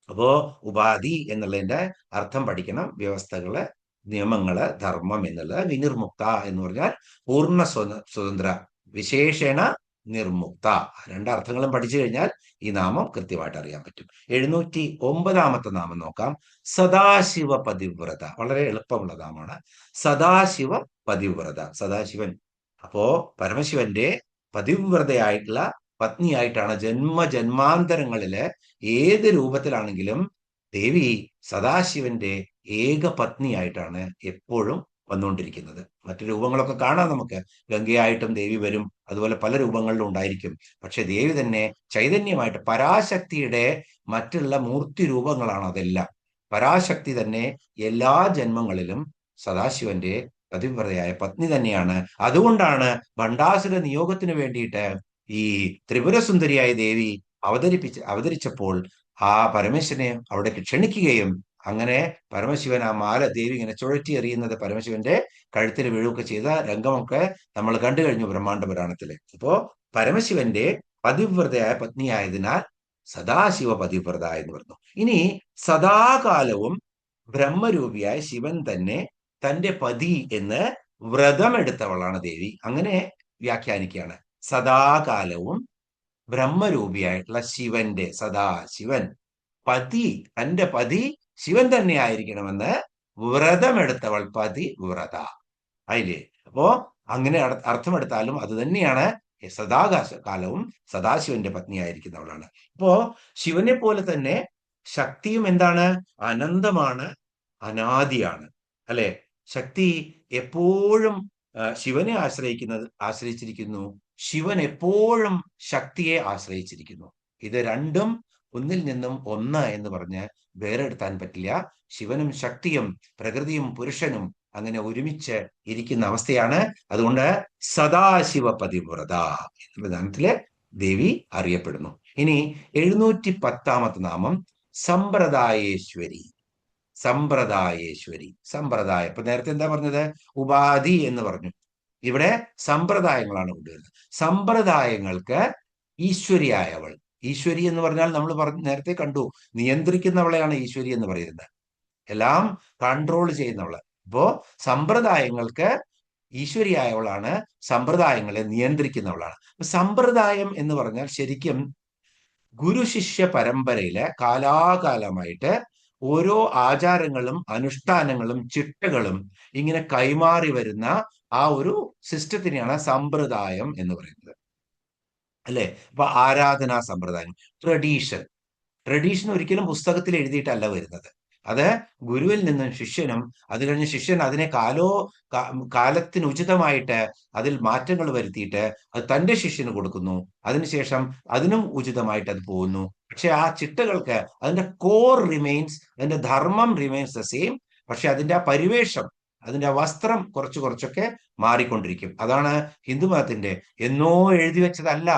അപ്പോ ഉപാധി എന്നുള്ളതിന്റെ അർത്ഥം പഠിക്കണം. വ്യവസ്ഥകള്, നിയമങ്ങള്, ധർമ്മം എന്നുള്ളത്. വിനിർമുക്ത എന്ന് പറഞ്ഞാൽ പൂർണ്ണ സ്വതന്ത്ര, വിശേഷണ നിർമുക്ത. രണ്ടർത്ഥങ്ങളും പഠിച്ചു കഴിഞ്ഞാൽ ഈ നാമം കൃത്യമായിട്ട് അറിയാൻ പറ്റും. 709 നാമം നോക്കാം. സദാശിവ പതിവ്രത. വളരെ എളുപ്പമുള്ള നാമമാണ്. സദാശിവ പതിവ്രത. സദാശിവൻ അപ്പോ പരമശിവന്റെ പതിവ്രതയായിട്ടുള്ള പത്നിയായിട്ടാണ് ജന്മാന്തരങ്ങളില് ഏത് രൂപത്തിലാണെങ്കിലും ദേവി സദാശിവന്റെ ഏക പത്നിയായിട്ടാണ് എപ്പോഴും വന്നുകൊണ്ടിരിക്കുന്നത്. മറ്റു രൂപങ്ങളൊക്കെ കാണാം നമുക്ക്. ഗംഗയായിട്ടും ദേവി വരും, അതുപോലെ പല രൂപങ്ങളിലും ഉണ്ടായിരിക്കും. പക്ഷെ ദേവി തന്നെ ചൈതന്യമായിട്ട് പരാശക്തിയുടെ മറ്റുള്ള മൂർത്തി രൂപങ്ങളാണ് അതെല്ലാം. പരാശക്തി തന്നെ എല്ലാ ജന്മങ്ങളിലും സദാശിവന്റെ പതിവ്രതയായ പത്നി തന്നെയാണ്. അതുകൊണ്ടാണ് ഭണ്ഡാസുര നിയോഗത്തിന് വേണ്ടിയിട്ട് ഈ ത്രിപുരസുന്ദരിയായ ദേവി അവതരിച്ചപ്പോൾ ആ പരമേശ്വരനെ അവിടേക്ക് ക്ഷണിക്കുകയും അങ്ങനെ പരമശിവൻ ആ മാല ദേവി ഇങ്ങനെ ചുഴറ്റി എറിയുന്നത് പരമശിവന്റെ കഴുത്തിൽ വീഴുകയൊക്കെ ചെയ്ത രംഗമൊക്കെ നമ്മൾ കണ്ടു കഴിഞ്ഞു ബ്രഹ്മാണ്ഡ പുരാണത്തില്. അപ്പോ പരമശിവന്റെ പതിവ്രതയായ പത്നിയായതിനാൽ സദാശിവ പതിവ്രത എന്ന് പറഞ്ഞു. ഇനി സദാകാലവും ബ്രഹ്മരൂപിയായ ശിവൻ തന്നെ തന്റെ പതി എന്ന് വ്രതമെടുത്തവളാണ് ദേവി. അങ്ങനെ വ്യാഖ്യാനിക്കുകയാണ്. സദാകാലവും ബ്രഹ്മരൂപിയായിട്ടുള്ള ശിവന്റെ, സദാശിവൻ പതി, തന്റെ പതി ശിവൻ തന്നെ ആയിരിക്കണമെന്ന് വ്രതമെടുത്തവൾ പതിവ്രത ആയില്ലേ. അപ്പോ അങ്ങനെ അർത്ഥമെടുത്താലും അത് തന്നെയാണ്. കാലവും സദാശിവന്റെ പത്നിയായിരിക്കുന്നവളാണ്. അപ്പോ ശിവനെ പോലെ തന്നെ ശക്തിയും എന്താണ്? അനന്തമാണ്, അനാദിയാണ്, അല്ലെ? ശക്തി എപ്പോഴും ശിവനെ ആശ്രയിച്ചിരിക്കുന്നു. ശിവൻ എപ്പോഴും ശക്തിയെ ആശ്രയിച്ചിരിക്കുന്നു. ഇത് രണ്ടും ഒന്നിൽ നിന്നും ഒന്ന് എന്ന് പറഞ്ഞ് വേറെടുത്താൻ പറ്റില്ല. ശിവനും ശക്തിയും പ്രകൃതിയും പുരുഷനും അങ്ങനെ ഒരുമിച്ച് ഇരിക്കുന്ന അവസ്ഥയാണ്. അതുകൊണ്ട് സദാശിവ പതിവ്രത എന്ന നാമത്തില് ദേവി അറിയപ്പെടുന്നു. ഇനി 710 നാമം സമ്പ്രദായേശ്വരി. സമ്പ്രദായേശ്വരി, സമ്പ്രദായം. ഇപ്പൊ നേരത്തെ എന്താ പറഞ്ഞത്? ഉപാധി എന്ന് പറഞ്ഞു. ഇവിടെ സമ്പ്രദായങ്ങളാണ് കൊണ്ടുവരുന്നത്. സമ്പ്രദായങ്ങൾക്ക് ഈശ്വരിയായവൾ. ഈശ്വരി എന്ന് പറഞ്ഞാൽ നമ്മൾ നേരത്തെ കണ്ടു, നിയന്ത്രിക്കുന്നവളെയാണ് ഈശ്വരി എന്ന് പറയുന്നത്. എല്ലാം കൺട്രോൾ ചെയ്യുന്നവള്. അപ്പോ സമ്പ്രദായങ്ങൾക്ക് ഈശ്വരിയായവളാണ്, സമ്പ്രദായങ്ങളെ നിയന്ത്രിക്കുന്നവളാണ്. സമ്പ്രദായം എന്ന് പറഞ്ഞാൽ ശരിക്കും ഗുരു ശിഷ്യ പരമ്പരയിലെ കാലാകാലമായിട്ട് ഓരോ ആചാരങ്ങളും അനുഷ്ഠാനങ്ങളും ചിട്ടകളും ഇങ്ങനെ കൈമാറി വരുന്ന ആ ഒരു സിസ്റ്റത്തിനെയാണ് സമ്പ്രദായം എന്ന് പറയുന്നത്, അല്ലെ? അപ്പൊ ആരാധനാ സമ്പ്രദായം, ട്രഡീഷൻ ഒരിക്കലും പുസ്തകത്തിൽ എഴുതിയിട്ടല്ല വരുന്നത്. അത് ഗുരുവിൽ നിന്നും ശിഷ്യനും, അത് കഴിഞ്ഞ് ശിഷ്യൻ അതിനെ കാലത്തിന് ഉചിതമായിട്ട് അതിൽ മാറ്റങ്ങൾ വരുത്തിയിട്ട് അത് തന്റെ ശിഷ്യന് കൊടുക്കുന്നു. അതിനുശേഷം അതിനും ഉചിതമായിട്ട് അത് പോകുന്നു. പക്ഷെ ആ ചിട്ടകൾക്ക് അതിന്റെ കോർ റിമെയിൻസ്, അതിന്റെ ധർമ്മം റിമെയിൻസ് ദ സെയിം. പക്ഷെ അതിന്റെ ആ പരിവേഷം, അതിന്റെ വസ്ത്രം കുറച്ചൊക്കെ മാറിക്കൊണ്ടിരിക്കും. അതാണ് ഹിന്ദുമതത്തിന്റെ. എന്നോ എഴുതി വെച്ചതല്ല.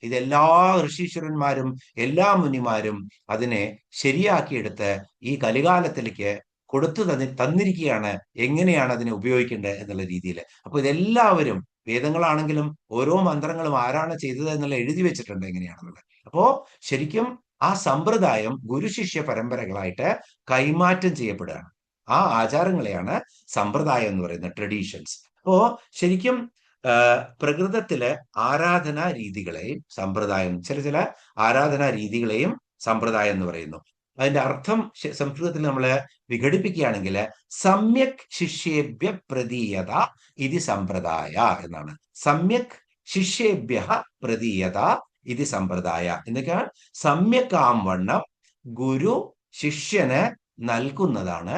ഇതെല്ലാ ഋഷീശ്വരന്മാരും എല്ലാ മുനിമാരും അതിനെ ശരിയാക്കിയെടുത്ത് ഈ കലികാലത്തിലേക്ക് കൊടുത്തു തന്നിരിക്കുകയാണ്, എങ്ങനെയാണ് അതിനെ ഉപയോഗിക്കേണ്ടത് എന്നുള്ള രീതിയിൽ. അപ്പൊ ഇതെല്ലാവരും, വേദങ്ങളാണെങ്കിലും ഓരോ മന്ത്രങ്ങളും ആരാണ് ചെയ്തത് എന്നുള്ള എഴുതി വെച്ചിട്ടുണ്ട് എങ്ങനെയാണെന്നുള്ളത്. അപ്പോ ശരിക്കും ആ സമ്പ്രദായം ഗുരുശിഷ്യ പരമ്പരകളായിട്ട് കൈമാറ്റം ചെയ്യപ്പെടുകയാണ്. ആ ആചാരങ്ങളെയാണ് സമ്പ്രദായം എന്ന് പറയുന്നത്, ട്രഡീഷൻസ്. അപ്പോ ശരിക്കും പ്രകൃതത്തിലെ ആരാധനാ രീതികളെയും സമ്പ്രദായം, ചില ആരാധനാ രീതികളെയും സമ്പ്രദായം എന്ന് പറയുന്നു. അതിന്റെ അർത്ഥം സംസ്കൃതത്തിൽ നമ്മൾ വിഘടിപ്പിക്കുകയാണെങ്കിൽ സമ്യക് ശിഷ്യേഭ്യ പ്രതീയത ഇതി സമ്പ്രദായ എന്നാണ്. സമ്യക് ശിഷ്യേഭ്യ പ്രതീയത ഇതി സമ്പ്രദായ എന്നൊക്കെയാണ്. സമ്യക്കാം വണ്ണം ഗുരു ശിഷ്യന് നൽകുന്നതാണ്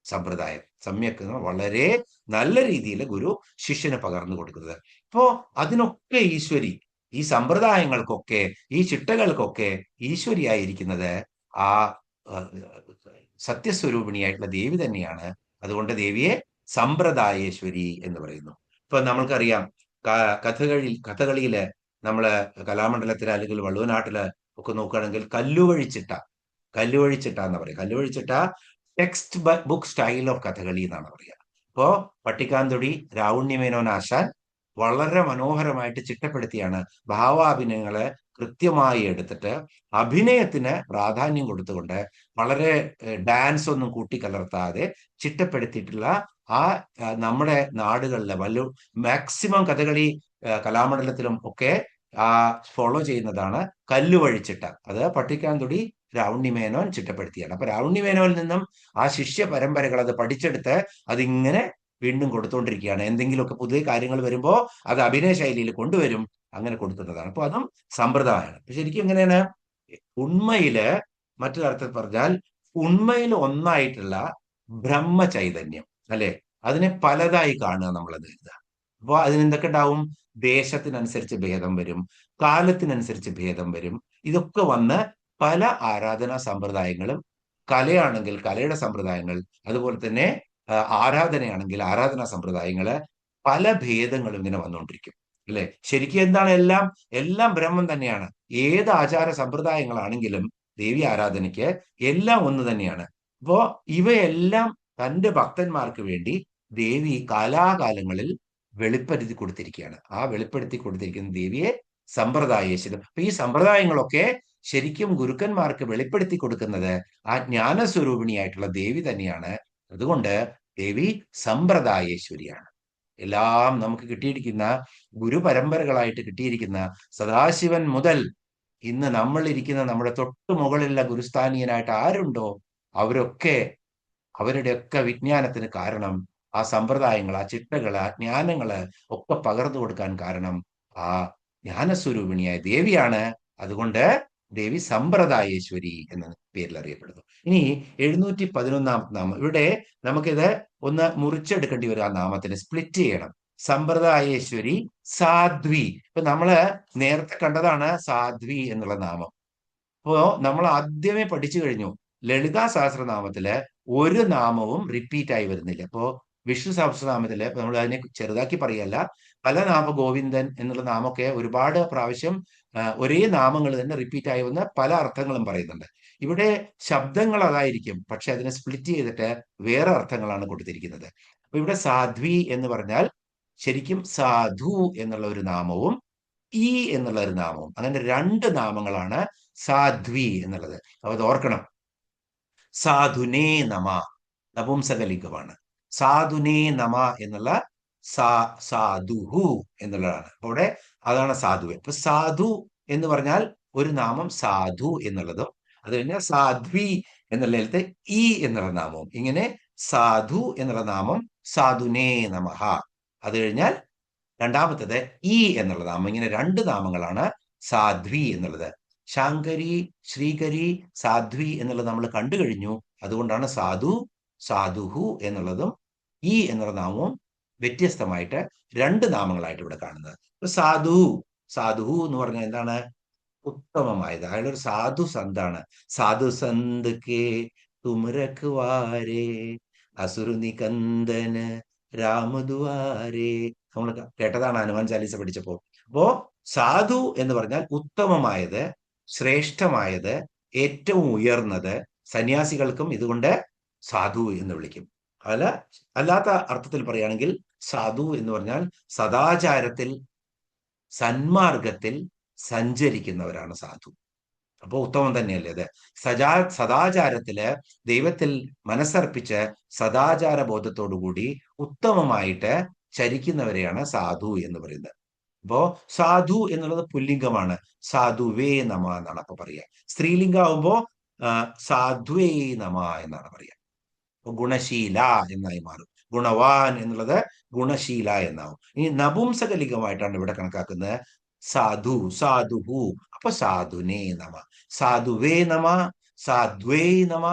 സമ്പ്രദായം. സമ്യക് വളരെ നല്ല രീതിയിൽ ഗുരു ശിഷ്യന് പകർന്നു കൊടുക്കുന്നത്. അപ്പോ അതിനൊക്കെ ഈശ്വരി, ഈ സമ്പ്രദായങ്ങൾക്കൊക്കെ, ഈ ചിട്ടകൾക്കൊക്കെ ഈശ്വരിയായിരിക്കുന്നത് ആ സത്യസ്വരൂപിണിയായിട്ടുള്ള ദേവി തന്നെയാണ്. അതുകൊണ്ട് ദേവിയെ സമ്പ്രദായേശ്വരി എന്ന് പറയുന്നു. ഇപ്പൊ നമ്മൾക്കറിയാം, കഥകളിയില് നമ്മള് കലാമണ്ഡലത്തില് അല്ലെങ്കിൽ വള്ളുവനാട്ടില് ഒക്കെ നോക്കുകയാണെങ്കിൽ കല്ലുവഴിച്ചിട്ട എന്ന് പറയും. Kalluvazhichitta textbook style of Kathakali എന്നാണ് പറയുക. ഇപ്പോ പട്ടിക്കാന്തൊടി രാവുണ്യമേനോൻ ആശാൻ വളരെ മനോഹരമായിട്ട് ചിട്ടപ്പെടുത്തിയാണ് ഭാവാഭിനയങ്ങളെ കൃത്യമായി എടുത്തിട്ട് അഭിനയത്തിന് പ്രാധാന്യം കൊടുത്തുകൊണ്ട് വളരെ ഡാൻസ് ഒന്നും കൂട്ടിക്കലർത്താതെ ചിട്ടപ്പെടുത്തിയിട്ടുള്ള ആ നമ്മുടെ നാടുകളിലെ മാക്സിമം കഥകളി കലാമണ്ഡലത്തിലും ഒക്കെ ഫോളോ ചെയ്യുന്നതാണ് കല്ലുവഴിച്ചിട്ട. അത് പട്ടിക്കാന്തുടി രാവുണ്ണിമേനോൻ ചിട്ടപ്പെടുത്തിയാണ്. അപ്പൊ രാവുണ്ണിമേനോനിൽ നിന്നും ആ ശിഷ്യ പരമ്പരകൾ അത് പഠിച്ചെടുത്ത് അതിങ്ങനെ വീണ്ടും കൊടുത്തുകൊണ്ടിരിക്കുകയാണ്. എന്തെങ്കിലുമൊക്കെ പുതിയ കാര്യങ്ങൾ വരുമ്പോൾ അത് അഭിനയ ശൈലിയിൽ കൊണ്ടുവരും, അങ്ങനെ കൊടുക്കുന്നതാണ്. അപ്പൊ അതും സമ്പ്രദായമാണ്. അപ്പൊ ശരിക്കും എങ്ങനെയാണ് ഉണ്മയില്, മറ്റൊരർത്ഥത്തിൽ പറഞ്ഞാൽ ഉണ്മയിൽ ഒന്നായിട്ടുള്ള ബ്രഹ്മചൈതന്യം അല്ലെ, അതിനെ പലതായി കാണുക നമ്മളത് എഴുതുക. അപ്പോൾ അതിനെന്തൊക്കെ ഉണ്ടാവും? ദേശത്തിനനുസരിച്ച് ഭേദം വരും, കാലത്തിനനുസരിച്ച് ഭേദം വരും. ഇതൊക്കെ വന്ന് പല ആരാധനാ സമ്പ്രദായങ്ങളും, കലയാണെങ്കിൽ കലയുടെ സമ്പ്രദായങ്ങൾ, അതുപോലെ തന്നെ ആരാധനയാണെങ്കിൽ ആരാധനാ സമ്പ്രദായങ്ങള്, പല ഭേദങ്ങളും ഇങ്ങനെ വന്നുകൊണ്ടിരിക്കും അല്ലെ. ശരിക്കും എന്താണ്? എല്ലാം എല്ലാം ബ്രഹ്മം തന്നെയാണ്. ഏത് ആചാര സമ്പ്രദായങ്ങളാണെങ്കിലും ദേവി ആരാധനയ്ക്ക് എല്ലാം ഒന്ന് തന്നെയാണ്. അപ്പോ ഇവയെല്ലാം തന്റെ ഭക്തന്മാർക്ക് വേണ്ടി ദേവി കാലാകാലങ്ങളിൽ വെളിപ്പെടുത്തി കൊടുത്തിരിക്കുകയാണ്. ആ വെളിപ്പെടുത്തി കൊടുത്തിരിക്കുന്ന ദേവിയെ സമ്പ്രദായേശ്വരം. അപ്പൊ ഈ സമ്പ്രദായങ്ങളൊക്കെ ശരിക്കും ഗുരുക്കന്മാർക്ക് വെളിപ്പെടുത്തി കൊടുക്കുന്നത് ആ ജ്ഞാനസ്വരൂപിണിയായിട്ടുള്ള ദേവി തന്നെയാണ്. അതുകൊണ്ട് ദേവി സമ്പ്രദായേശ്വരിയാണ്. എല്ലാം നമുക്ക് കിട്ടിയിരിക്കുന്ന ഗുരുപരമ്പരകളായിട്ട് കിട്ടിയിരിക്കുന്ന സദാശിവൻ മുതൽ ഇന്ന് നമ്മൾ ഇരിക്കുന്ന നമ്മുടെ തൊട്ടു മുകളിലുള്ള ഗുരുസ്ഥാനീയനായിട്ട് ആരുണ്ടോ അവരൊക്കെ, അവരുടെയൊക്കെ വിജ്ഞാനത്തിന് കാരണം ആ സമ്പ്രദായങ്ങൾ, ആ ചിട്ടകള്, ആ ജ്ഞാനങ്ങള് ഒക്കെ പകർന്നു കൊടുക്കാൻ കാരണം ആ ജ്ഞാനസ്വരൂപിണിയായ ദേവിയാണ്. അതുകൊണ്ട് ദേവി സമ്പ്രദായേശ്വരി എന്ന പേരിൽ അറിയപ്പെടുന്നു. ഇനി 711 നാമം, ഇവിടെ നമുക്കിത് ഒന്ന് മുറിച്ചെടുക്കേണ്ടി വരും. ആ നാമത്തിന് സ്പ്ലിറ്റ് ചെയ്യണം. സമ്പ്രദായേശ്വരി സാധ്വി. ഇപ്പൊ നമ്മള് നേരത്തെ കണ്ടതാണ് സാധ്വി എന്നുള്ള നാമം. അപ്പോ നമ്മൾ ആദ്യമേ പഠിച്ചു കഴിഞ്ഞു, ലളിതാ സഹസ്രനാമത്തില് ഒരു നാമവും റിപ്പീറ്റ് ആയി വരുന്നില്ല. അപ്പോ വിഷ്ണു സഹസ്രനാമത്തില് നമ്മൾ അതിനെ ചെറുതാക്കി പറയല്ല, പല നാമ ഗോവിന്ദൻ എന്നുള്ള നാമമൊക്കെ ഒരുപാട് പ്രാവശ്യം ഒരേ നാമങ്ങൾ തന്നെ റിപ്പീറ്റ് ആയി വന്ന് പല അർത്ഥങ്ങളും പറയുന്നുണ്ട്. ഇവിടെ ശബ്ദങ്ങൾ അതായിരിക്കും, പക്ഷെ അതിനെ സ്പ്ലിറ്റ് ചെയ്തിട്ട് വേറെ അർത്ഥങ്ങളാണ് കൊടുത്തിരിക്കുന്നത്. അപ്പൊ ഇവിടെ സാധ്വി എന്ന് പറഞ്ഞാൽ ശരിക്കും സാധു എന്നുള്ള ഒരു നാമവും ഈ എന്നുള്ള ഒരു നാമവും, അങ്ങനെ രണ്ട് നാമങ്ങളാണ് സാധ്വി എന്നുള്ളത്. അപ്പൊ അത് ഓർക്കണം. സാധുനേ നമ നപുംസകലിംഗമാണ്. സാധുനേ നമ എന്നുള്ള സാധുഹു എന്നുള്ളതാണ്. അപ്പൊ അവിടെ അതാണ് സാധു. ഇപ്പൊ സാധു എന്ന് പറഞ്ഞാൽ ഒരു നാമം സാധു എന്നുള്ളതും, അത് കഴിഞ്ഞാൽ സാധ്വി എന്നുള്ളതിലത്തെ ഈ എന്നുള്ള നാമവും, ഇങ്ങനെ സാധു എന്നുള്ള നാമം സാധുനേ നമഃ, അത് കഴിഞ്ഞാൽ രണ്ടാമത്തത് ഈ എന്നുള്ള നാമം. ഇങ്ങനെ രണ്ട് നാമങ്ങളാണ് സാധ്വി എന്നുള്ളത്. ശാങ്കരി, ശ്രീകരി, സാധ്വി എന്നുള്ളത് നമ്മൾ കണ്ടു കഴിഞ്ഞു. അതുകൊണ്ടാണ് സാധു, സാധുഹു എന്നുള്ളതും ഈ എന്നുള്ള നാമവും വ്യത്യസ്തമായിട്ട് രണ്ട് നാമങ്ങളായിട്ട് ഇവിടെ കാണുന്നത്. ഇപ്പൊ സാധു, സാധുഹു എന്ന് പറഞ്ഞാൽ എന്താണ്? ഉത്തമമായത്. അയാളൊരു സാധു സന്താണ്. സാധു സന്ത് കെ തും രഖ്വാരേ അസുർ നികന്ദന് രാമദുവാരേ. നമ്മൾ കേട്ടതാണ് ഹനുമാൻ ചാലീസ പഠിച്ചപ്പോ. അപ്പോ സാധു എന്ന് പറഞ്ഞാൽ ഉത്തമമായത്, ശ്രേഷ്ഠമായത്, ഏറ്റവും ഉയർന്നത്. സന്യാസികൾക്കും ഇതുകൊണ്ട് സാധു എന്ന് വിളിക്കും. അല്ലാത്ത അർത്ഥത്തിൽ പറയുകയാണെങ്കിൽ സാധു എന്ന് പറഞ്ഞാൽ സദാചാരത്തിൽ, സന്മാർഗത്തിൽ സഞ്ചരിക്കുന്നവരാണ് സാധു. അപ്പൊ ഉത്തമം തന്നെയല്ലേ അത്? സദാചാരത്തില് ദൈവത്തിൽ മനസ്സർപ്പിച്ച് സദാചാര ബോധത്തോടുകൂടി ഉത്തമമായിട്ട് ചരിക്കുന്നവരെയാണ് സാധു എന്ന് പറയുന്നത്. അപ്പോ സാധു എന്നുള്ളത് പുല്ലിംഗമാണ്. സാധുവേ നമ എന്നാണ് അപ്പൊ പറയുക. സ്ത്രീലിംഗമാകുമ്പോ സാധ്വേ നമ എന്നാണ് പറയുക. ഗുണശീല എന്നായി മാറും. ഗുണവാൻ എന്നുള്ളത് ഗുണശീല എന്നാവും. ഇനി നപുംസകലിംഗമായിട്ടാണ് ഇവിടെ കണക്കാക്കുന്നത്. സാധു, സാധുഹു. അപ്പൊ സാധുനേ നമ, സാധുവേ നമ, സാധ്വേ നമ,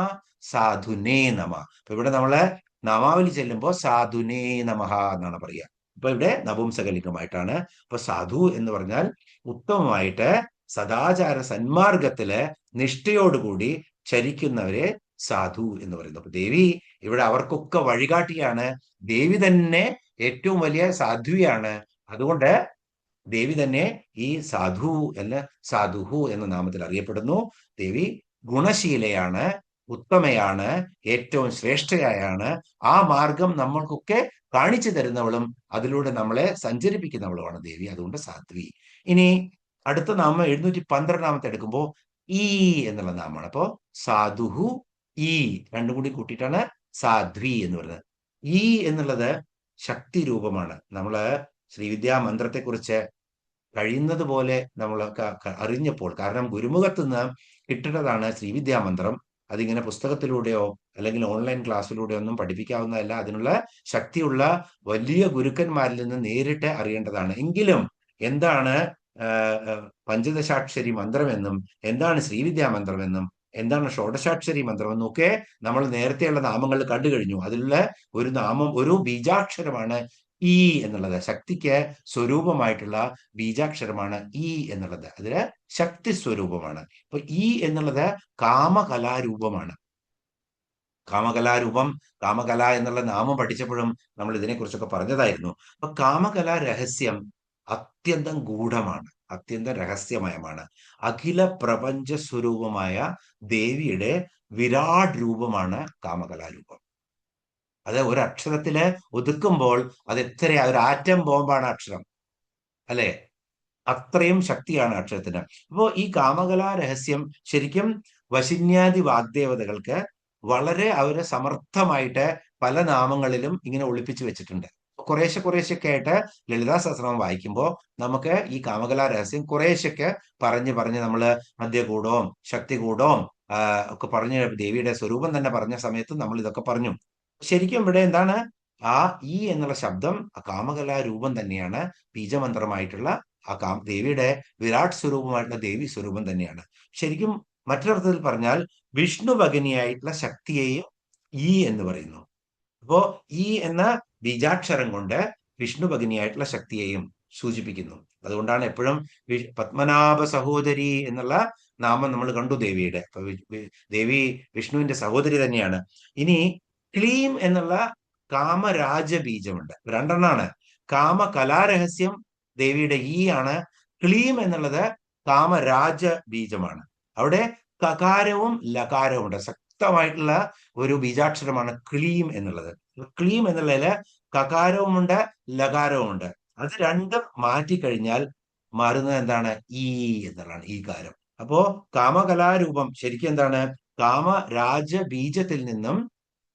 സാധുനേ നമ. അപ്പൊ ഇവിടെ നമ്മള് നാമാവലി ചെല്ലുമ്പോ സാധുനേ നമഃ എന്നാണ് പറയുക. അപ്പൊ ഇവിടെ നപുംസകലിംഗമായിട്ടാണ്. അപ്പൊ സാധു എന്ന് പറഞ്ഞാൽ ഉത്തമമായിട്ട് സദാചാര സന്മാർഗത്തില് നിഷ്ഠയോടുകൂടി ചരിക്കുന്നവരെ സാധു എന്ന് പറയുന്നത്. അപ്പൊ ദേവി ഇവിടെ അവർക്കൊക്കെ വഴികാട്ടിയാണ്. ദേവി തന്നെ ഏറ്റവും വലിയ സാധ്വിയാണ്. അതുകൊണ്ട് ദേവി തന്നെ ഈ സാധു സാധുഹു എന്ന നാമത്തിൽ അറിയപ്പെടുന്നു. ദേവി ഗുണശീലയാണ്, ഉത്തമയാണ്, ഏറ്റവും ശ്രേഷ്ഠയായാണ്. ആ മാർഗം നമ്മൾക്കൊക്കെ കാണിച്ചു തരുന്നവളും അതിലൂടെ നമ്മളെ സഞ്ചരിപ്പിക്കുന്നവളുമാണ് ദേവി. അതുകൊണ്ട് സാധ്വി. ഇനി അടുത്ത നാമം 712 എടുക്കുമ്പോൾ ഈ എന്നുള്ള നാമമാണ്. അപ്പോ സാധുഹു ഈ രണ്ടും കൂടി കൂട്ടിയിട്ടാണ് സാധ്വി എന്ന് പറയുന്നത്. ഈ എന്നുള്ളത് ശക്തി രൂപമാണ്. നമ്മള് ശ്രീവിദ്യാ മന്ത്രത്തെക്കുറിച്ച് കഴിയുന്നത് പോലെ നമ്മൾ അറിഞ്ഞപ്പോൾ, കാരണം ഗുരുമുഖത്ത് നിന്ന് കിട്ടുന്നതാണ് ശ്രീവിദ്യാമന്ത്രം. അതിങ്ങനെ പുസ്തകത്തിലൂടെയോ അല്ലെങ്കിൽ ഓൺലൈൻ ക്ലാസ്സിലൂടെയോ ഒന്നും പഠിപ്പിക്കാവുന്നതല്ല. അതിനുള്ള ശക്തിയുള്ള വലിയ ഗുരുക്കന്മാരിൽ നിന്ന് നേരിട്ട് അറിയേണ്ടതാണ്. എങ്കിലും എന്താണ് പഞ്ചദശാക്ഷരി മന്ത്രമെന്നും എന്താണ് ശ്രീവിദ്യാമന്ത്രമെന്നും എന്താണ് ഷോഡശാക്ഷരി മന്ത്രമെന്നും ഒക്കെ നമ്മൾ നേരത്തെയുള്ള നാമങ്ങൾ കണ്ടു കഴിഞ്ഞു. അതിലുള്ള ഒരു നാമം, ഒരു ബീജാക്ഷരമാണ് ഈ എന്നുള്ളത്. ശക്തിക്ക് സ്വരൂപമായിട്ടുള്ള ബീജാക്ഷരമാണ് ഈ എന്നുള്ളത്. അതില് ശക്തി സ്വരൂപമാണ്. അപ്പൊ ഈ എന്നുള്ളത് കാമകലാരൂപമാണ്. കാമകലാരൂപം, കാമകല എന്നുള്ള നാമം പഠിച്ചപ്പോഴും നമ്മൾ ഇതിനെക്കുറിച്ചൊക്കെ പറഞ്ഞതായിരുന്നു. അപ്പൊ കാമകലാ രഹസ്യം അത്യന്തം ഗൂഢമാണ്, അത്യന്തം രഹസ്യമയമാണ്. അഖില പ്രപഞ്ച സ്വരൂപമായ ദേവിയുടെ വിരാട് രൂപമാണ് കാമകലാരൂപം. അത് ഒരക്ഷരത്തില് ഒതുക്കുമ്പോൾ അത് എത്രയാ, ഒരു ആറ്റം ബോംബാണ് അക്ഷരം, അല്ലെ? അത്രയും ശക്തിയാണ് അക്ഷരത്തിന്. അപ്പോ ഈ കാമകലാ രഹസ്യം ശരിക്കും വശിന്യാദി വാഗ്ദേവതകൾക്ക് വളരെ അവര് സമർത്ഥമായിട്ട് പല നാമങ്ങളിലും ഇങ്ങനെ ഒളിപ്പിച്ചു വെച്ചിട്ടുണ്ട്. കുറേശ്ശെ കുറേശ്ശൊക്കെ ആയിട്ട് ലളിതാ സഹസ്രനാമം വായിക്കുമ്പോൾ നമുക്ക് ഈ കാമകലാ രഹസ്യം കുറേശ്ശൊക്കെ പറഞ്ഞ് പറഞ്ഞ് നമ്മള് മധ്യകൂടവും ശക്തികൂടവും ഒക്കെ പറഞ്ഞ് ദേവിയുടെ സ്വരൂപം തന്നെ പറഞ്ഞ സമയത്ത് നമ്മൾ ഇതൊക്കെ പറഞ്ഞു. ശരിക്കും ഇവിടെ എന്താണ് ആ ഈ എന്നുള്ള ശബ്ദം കാമകലാ രൂപം തന്നെയാണ്. ബീജമന്ത്രമായിട്ടുള്ള ആ ദേവിയുടെ വിരാട് സ്വരൂപമായിട്ടുള്ള ദേവി സ്വരൂപം തന്നെയാണ്. ശരിക്കും മറ്റൊരർത്ഥത്തിൽ പറഞ്ഞാൽ വിഷ്ണു ഭഗിനിയായിട്ടുള്ള ശക്തിയെയും ഈ എന്ന് പറയുന്നു. അപ്പോ ഈ എന്ന ബീജാക്ഷരം കൊണ്ട് വിഷ്ണു ഭഗിനിയായിട്ടുള്ള ശക്തിയെയും സൂചിപ്പിക്കുന്നു. അതുകൊണ്ടാണ് എപ്പോഴും പത്മനാഭ സഹോദരി എന്നുള്ള നാമം നമ്മൾ കണ്ടു ദേവിയുടെ. അപ്പൊ ദേവി വിഷ്ണുവിന്റെ സഹോദരി തന്നെയാണ്. ഇനി ക്ലീം എന്നുള്ള കാമരാജ ബീജമുണ്ട്. രണ്ടെണ്ണാണ്. കാമകലാരഹസ്യം ദേവിയുടെ ഈ ആണ്. ക്ലീം എന്നുള്ളത് കാമരാജ ബീജമാണ്. അവിടെ കകാരവും ലകാരവും ഉണ്ട്. ശക്തമായിട്ടുള്ള ഒരു ബീജാക്ഷരമാണ് ക്ലീം എന്നുള്ളത്. ക്ലീം എന്നുള്ളതില് കകാരവുമുണ്ട് ലകാരവുമുണ്ട്. അത് രണ്ടും മാറ്റിക്കഴിഞ്ഞാൽ മാറുന്നത് എന്താണ്? ഈ എന്നുള്ളതാണ്, ഈ കാരം. അപ്പോ കാമകലാരൂപം ശരിക്കും എന്താണ്? കാമരാജ ബീജത്തിൽ നിന്നും